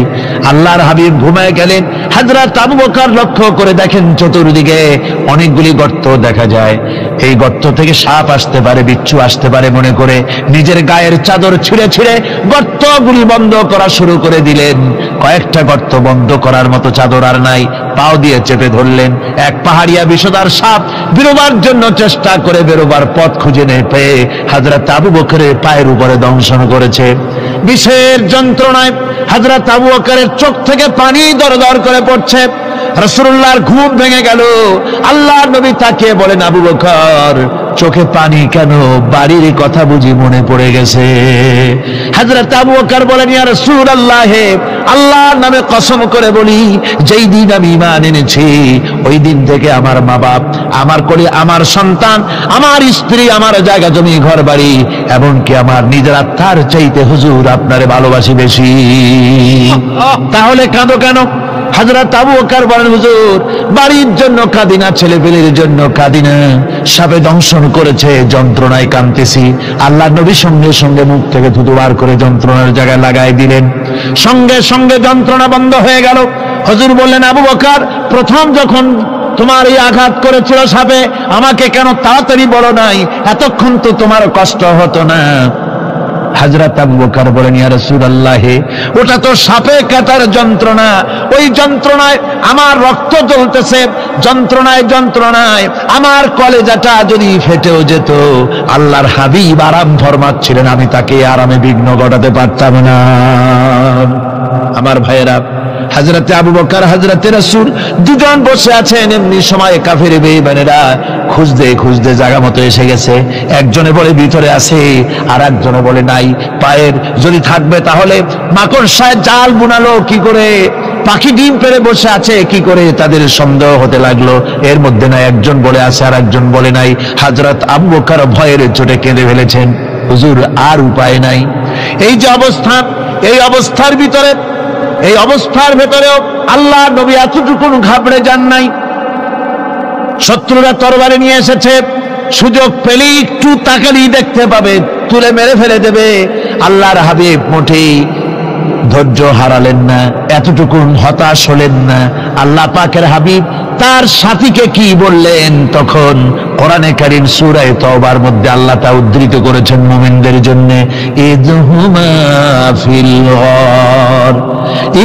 আল্লাহর হাবিব ঘুমায়ে গেলেন। হযরত আবু বকর লক্ষ্য করে দেখেন চতুর্দিকে অনেকগুলি গর্ত দেখা যায়। এই গর্ত থেকে সাপ আসতে পারে, বিচ্ছু আসতে পারে মনে করে নিজের গায়ের চাদর ছিঁড়ে ছিঁড়ে গর্তগুলি বন্ধ করা শুরু করে দিলেন। কয়েকটা গর্ত বন্ধ করার মতো চাদর আর নাই, পাও দিয়ে চেপে ধরলেন। এক পাহাড়িয়া বিষধর সাপ বেরোবার জন্য চেষ্টা করে বেরোবার পথ খুঁজে নেই পেয়ে হযরত আবু বকরের পায়ের উপরে দংশন করেছে। বিষের যন্ত্রণায় হযরত আবু বকরের চোখ থেকে পানি দরদর করে পড়ছে। রাসূলুল্লাহর ঘুম ভেঙে গেল। আল্লাহর নবী তাকিয়ে বলেন, আবু বকর, চোখে পানি কেন? বাড়ির কথা বুঝি মনে পড়ে গেছে? হযরত আবু বকর বলেন, ইয়া রাসূলুল্লাহ, আল্লাহর নামে কসম করে বলি, যেই দিন আমি ঈমান এনেছি ওই দিন থেকে আমার মা বাপ, আমার কোলে আমার সন্তান, আমার স্ত্রী, আমার জায়গা জমি ঘর বাড়ি, এমনকি আমার নিজের আত্মার চাইতে হুজুর আপনারে ভালোবাসি বেশি। তাহলে কাঁদো কেন? হযরত আবু বকর বলেন, হুজুর, বাড়ির জন্য কাঁদি না, ছেলেপেলের জন্য কাঁদি না, সাপে দংশন করেছে, যন্ত্রণায় কাঁদতেছি। আল্লাহর নবী সঙ্গে সঙ্গে মুখ থেকে থুতু বার করে যন্ত্রণার জায়গায় লাগাই দিলেন। সঙ্গে সঙ্গে যন্ত্রণা বন্ধ হয়ে গেল। হুজুর বললেন, আবু বকর, প্রথম যখন তোমার এই আঘাত করেছিল সাপে, আমাকে কেন তাড়াতাড়ি বলো নাই? এতক্ষণ তো তোমার কষ্ট হতো না। হযরত আবু বকর বলেন, ইয়া রাসূলুল্লাহ, ওটা তো সাপে কাটার যন্ত্রণা, ওই যন্ত্রণায় আমার রক্ত জ্বলতেছে, যন্ত্রণায় আমার কলেজাটা যদি ফেটেও যেত। আল্লাহর হাবিব আরাম ফরমাচ্ছিলেন, আমি তাকে আরামে বিঘ্ন ঘটাতে পারতাম না। আমার ভাইয়েরা, হযরতে আবু বকর, হযরতে রাসূল দুজন বসে আছেন। এমনি সময় কাফের বেঈমানেরা খুঁজতে খুঁজতে জায়গা মতো এসে গেছে। একজনে বলে ভিতরে আছে, আর একজনে বলে নাই। পায়ের যদি থাকবে তাহলে মাকড়সায় জাল বুনালো কি করে, পাখি ডিম পেড়ে বসে আছে কি করে, তাদের সন্দেহ হতে লাগলো। এর মধ্যে না একজন বলে আছে আর একজন বলে নাই। হযরত আবু বকর ভয়ের চোটে কেঁদে ফেলেছেন, হুজুর আর উপায় নাই। এই যে অবস্থা, এই অবস্থার ভেতরেও আল্লাহ নবী এতটুকু ঘাবড়ে যান নাই। শত্রুরা তরবারি নিয়ে এসেছে, সুযোগ পেলেই একটু তাকালেই দেখতে পাবে, তুলে মেরে ফেলে দেবে। আল্লাহর হাবিব মোটেই ধৈর্য হারালেন না, এতটুকু হতাশ হলেন না। আল্লাহ পাকের হাবিব তার সাথীকে কি বললেন? তখন কোরআনে কারীম সূরা তাওবার মধ্যে আল্লাহ তা উদ্ধৃত করেছেন মুমিনদের জন্য, ইযহুমা ফিল গার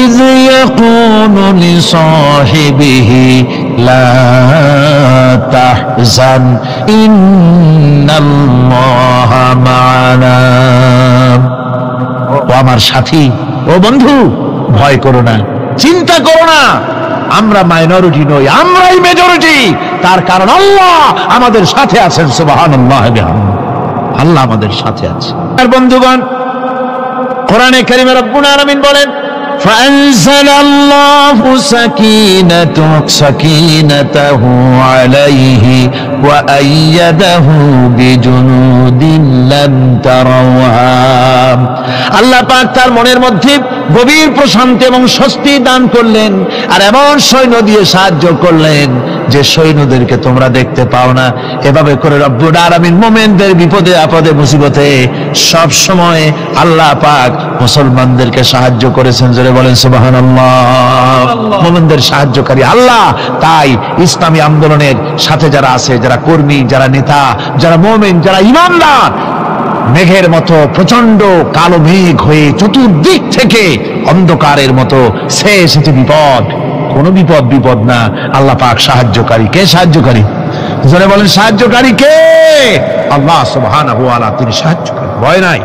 ইয ইয়াকুলু লিসাহিবিহি লা তাহজান ইন্নাল্লাহা মা'ানা। ও আমার সাথী, ও বন্ধু, ভয় করো না, চিন্তা করো না, আমরা মাইনরিটি নই, আমরাই মেজরিটি। তার কারণ আল্লাহ আমাদের সাথে আছেন। সুবহানাল্লাহ, আল্লাহ আমাদের সাথে আছে। আর বন্ধুগণ, কোরআনে কারীমে রব্বুল আলামিন বলেন, فأنزل الله سكينته عليه وأيده بجنود لم تروها। আল্লাহ পাক তার মনের মধ্যে গভীর প্রশান্তি এবং স্বস্তি দান করলেন, আর এমন সৈন্য দিয়ে সাহায্য করলেন যে সৈন্যদেরকে তোমরা দেখতে পাও না। এভাবে করে রব্বুল আলামিন মুমিনদের বিপদে আপদে মুসিবতে সব সময় আল্লাহ পাক মুসলমানদেরকে সাহায্য করেছেন। জোরে বলেন সুবহানাল্লাহ। মুমিনদের সাহায্যকারী আল্লাহ। তাই ইসলামী আন্দোলনের সাথে যারা আছে, যারা কর্মী, যারা নেতা, যারা মুমিন, যারা ঈমানদার, মেঘের মতো প্রচন্ড কালো মেঘ হয়ে চতুর্দিক থেকে অন্ধকারের মতো সে এসেছে বিপদ, কোন বিপদ না। আল্লাহ পাক সাহায্যকারী। কে সাহায্যকারী? জোরে বলেন, সাহায্যকারী কে? আল্লাহ সুবহানাহু ওয়া তাআলা, তিনি সাহায্যকারী, ভয় নাই।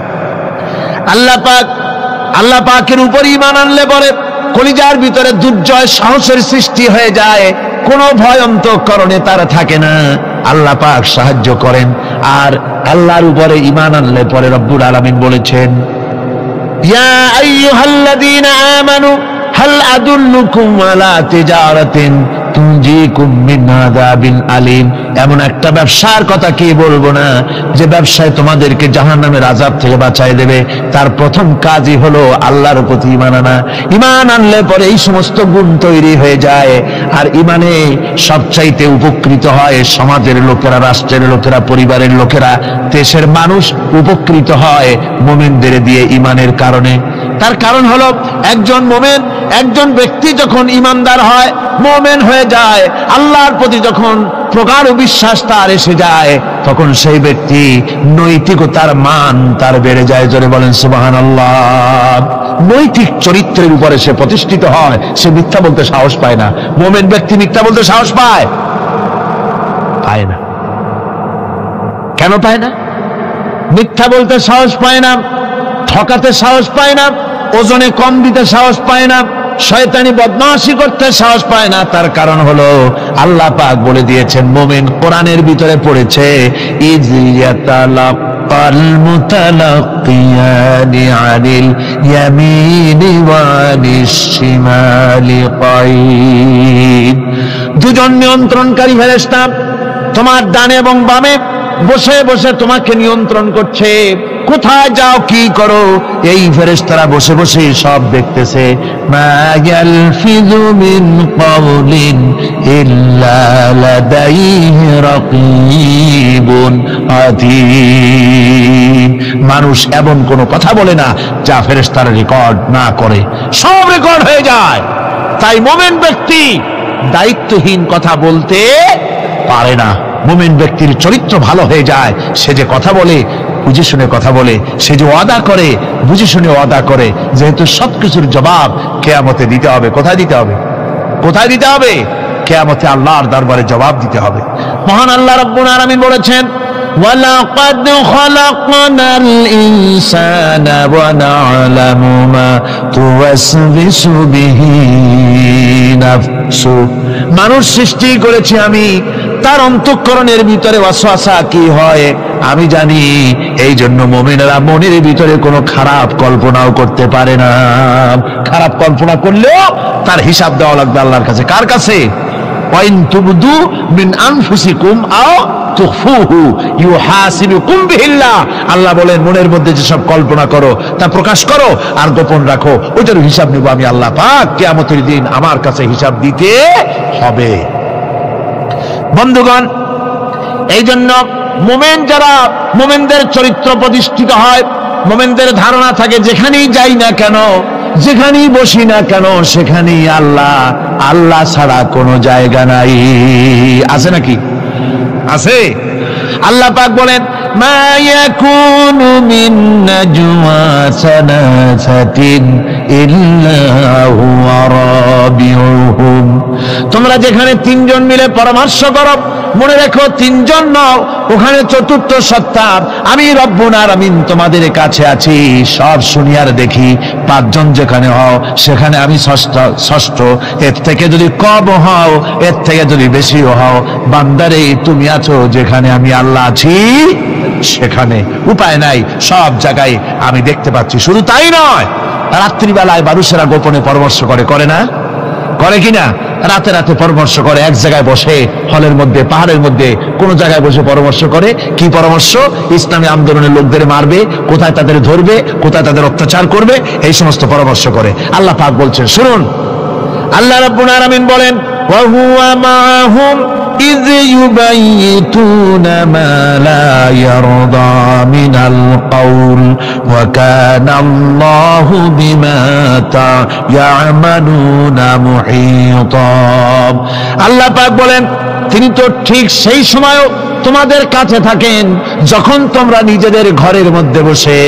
আল্লাহ পাকের উপর ঈমান আনলে পরে কলিজার ভিতরে দুর্জয় সাহসের সৃষ্টি হয়ে যায়, কোনো ভয় অন্তঃকরণে তার থাকে না। আল্লাহ পাক সাহায্য করেন। আর আল্লাহর উপরে ঈমান আনলে পরে রব্বুল আলামিন বলেছেন, ইয়া আইয়ুহাল্লাযীনা আমানু হাল আদুল্লুকুম আলা তিজারাতিন তুনজিকুম মিন আযাবিন আলীম। এমন একটা ব্যবসার কথা কি বলবো না, যে ব্যবসায় তোমাদেরকে জাহান্নামের আযাব থেকে বাঁচায় দেবে। তার প্রথম কাজই হলো আল্লাহর প্রতি ঈমান আনা। ঈমান আনলে পরে এই সমস্ত গুণ তৈরি হয়ে যায়। আর ঈমানে সবচাইতে উপকৃত হয় সমাজের লোকেরা, রাষ্ট্রের লোকেরা, পরিবারের লোকেরা, দেশের মানুষ উপকৃত হয় মুমিনদের দিয়ে ঈমানের কারণে। তার কারণ হলো একজন মুমিন, একজন ব্যক্তি যখন ঈমানদার হয়, মুমিন হয়ে যায়, আল্লাহর প্রতি যখন প্রগাঢ় বিশ্বাস তার এসে যায়, তখন সেই ব্যক্তি নৈতিকতার মান তার বেড়ে যায়। জোরে বলেন সুবহানাল্লাহ। নৈতিক চরিত্রের উপরে সে প্রতিষ্ঠিত হয়, সে মিথ্যা বলতে সাহস পায় না। মুমিন ব্যক্তি মিথ্যা বলতে সাহস পায় না। কেন পায় না? মিথ্যা বলতে সাহস পায় না, ঠকাতে সাহস পায় না, ওজনে কম দিতে সাহস পায় না, শয়তানি বদমাশি করতে সাহস পায় না। তার কারণ হলো আল্লাহ পাক বলে দিয়েছেন, মুমিন কোরআনের ভিতরে পড়েছে, ইয ইয়াতালাক্কাল মুতালাক্কিয়ানি আনিল ইয়ামিনি ওয়া আনিশ শিমালি কাঈদ। দুজন নিয়ন্ত্রণকারী ফেরেশতা তোমার ডানে এবং বামে বসে বসে তোমাকে নিয়ন্ত্রণ করছে। কোথায় যাও, কি করো, এই ফেরেশতারা বসে বসে সব দেখতেছে। মা ইয়ালফিযু মিন কাওলিন ইল্লা লাদাইহি রাকীবুন আতীদ। মানুষ এমন কোনো কথা বলে না যা ফেরেশতারা রেকর্ড না করে, সব রেকর্ড হয়ে যায়। তাই মুমিন ব্যক্তি দায়িত্বহীন কথা বলতে পারে না। মুমিন ব্যক্তির চরিত্র ভালো হয়ে যায়, সে যে কথা বলে বুঝে শুনে কথা বলে, সে যে ওয়াদা করে বুঝে শুনে ওয়াদা করে, যেহেতু সবকিছুর জবাব কিয়ামতে দিতে হবে। কোথায় দিতে হবে? কোথায় দিতে হবে? কিয়ামতে আল্লাহর দরবারে জবাব দিতে হবে। মহান আল্লাহ রাব্বুল আলামিন বলেছেন, وَلَقَدْ خَلَقْنَا الْإِنسَانَ وَنَعْلَمُ مَا تُوَسْوِسُ بِهِ نَفْسُهُ। মানুষ সৃষ্টি করেছি আমি, তার অন্তঃকরণের ভিতরে ওয়াসওয়াসা কি হয় আমি জানি। এই জন্য মুমিনেরা মনের ভিতরে কোনো খারাপ কল্পনাও করতে পারে না। খারাপ কল্পনা করলেও তার হিসাব দেওয়া লাগবে আল্লাহর কাছে। কার কাছে? ওয়াইন তুবদু মিন আনফুসিকুম আও তুখফুহু ইউহাসিবুকুম বিহিল্লাহ। আল্লাহ বলেন, মনের মধ্যে যেসব কল্পনা করো তা প্রকাশ করো আর গোপন রাখো, ওইটার হিসাব নেব আমি আল্লাহ পাক। কিয়ামতের দিন আমার কাছে হিসাব দিতে হবে। বন্ধুগণ, এই জন্য মুমিন যারা, মুমিনদের চরিত্র প্রতিষ্ঠিত হয়, মুমিনদের ধারণা থাকে যেখানেই যাই না কেন, যেখানেই বসি না কেন, সেখানেই আল্লাহ, আল্লাহ ছাড়া কোনো জায়গা নাই। আছে নাকি? আছে। আল্লাহ পাক বলেন, মা ইয়াকুনু মিন নাজওয়া সালাসাতিন ইল্লা হুয়া রাবিউহুম। তোমরা যেখানে তিনজন মিলে পরামর্শ করো, মনে রেখো তিনজন নও, ওখানে চতুর্থ সত্তা আমি রব্বুল আলামিন তোমাদের কাছে আছি। সব শুনিয়ার দেখি, পাঁচজন যেখানে হও সেখানে আমি ষষ্ঠ। এর থেকে যদি কম হও, এর থেকে যদি বেশিও হও, বান্দারে তুমি আছো যেখানে আমি আল্লাহ আছি সেখানে। উপায় নাই, সব জায়গায় আমি দেখতে পাচ্ছি। শুধু তাই নয়, রাত্রিবেলায় মানুষেরা গোপনে পরামর্শ করে, করে না? করে কিনা? রাতে রাতে পরামর্শ করে, এক জায়গায় বসে, হলের মধ্যে, পাহাড়ের মধ্যে, কোন জায়গায় বসে পরামর্শ করে। কি পরামর্শ? ইসলামী আন্দোলনের লোকদের মারবে, কোথায় তাদের ধরবে, কোথায় তাদের অত্যাচার করবে, এই সমস্ত পরামর্শ করে। আল্লাহ পাক বলছেন, শুনুন, আল্লাহ রাব্বুল আলামিন বলেন, ওয়া হুয়া মাআহুম ইয ইউবাইয়িতুনা মা লা ইয়ারদা মিনাল কাউল ওয়া কানা আল্লাহু বিমা তা'মালুনা মুহীতা। আল্লাহ পাক বলেন, তিনি তো ঠিক সেই সময়ও তোমাদের কাছে থাকেন যখন তোমরা নিজেদের ঘরের মধ্যে বসে,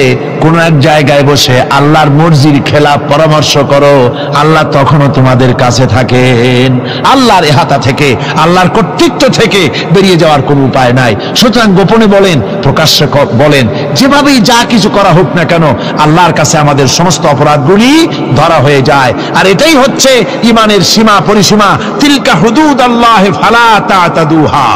কোন এক জায়গায় বসে আল্লাহর মর্জির খেলাফ পরামর্শ করো, আল্লাহ তখনও তোমাদের কাছে থাকেন। আল্লাহর ইহাতা থেকে, আল্লাহর কর্তৃত্ব থেকে বেরিয়ে যাওয়ার কোনো উপায় নাই। সুতরাং গোপনে বলেন, প্রকাশ্যে বলেন, যেভাবেই যা কিছু করা হোক না কেন, আল্লাহর কাছে আমাদের সমস্ত অপরাধগুলি ধরা হয়ে যায়। আর এটাই হচ্ছে ঈমানের সীমা পরিসীমা। তিলকা হুদুদাল্লাহ ফালা তা'তাদুহা।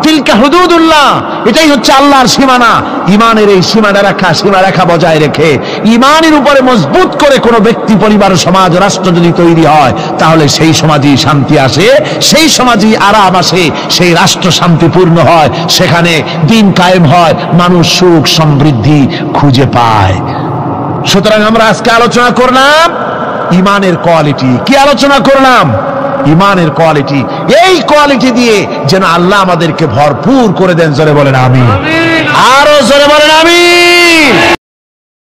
তিলকা হুদুদুল্লাহ, এটাই হচ্ছে আল্লাহর সীমানা। ঈমানের এই সীমারেখা বজায় রেখে, ঈমানের উপরে মজবুত করে কোনো ব্যক্তি, পরিবার, সমাজ, রাষ্ট্র যদি তৈরি হয়, তাহলে সেই সমাজেই শান্তি আসে, সেই সমাজেই আরাম আসে, সেই রাষ্ট্র শান্তিপূর্ণ হয়, সেখানে দিন কায়েম হয়, মানুষ সুখ সমৃদ্ধি খুঁজে পায়। সুতরাং আমরা আজকে আলোচনা করলাম ঈমানের কোয়ালিটি। কি আলোচনা করলাম? ঈমানের কোয়ালিটি। এই কোয়ালিটি দিয়ে যেন আল্লাহ আমাদেরকে ভরপুর করে দেন। জোরে বলেন আমিন। আরো জোরে বলেন আমিন।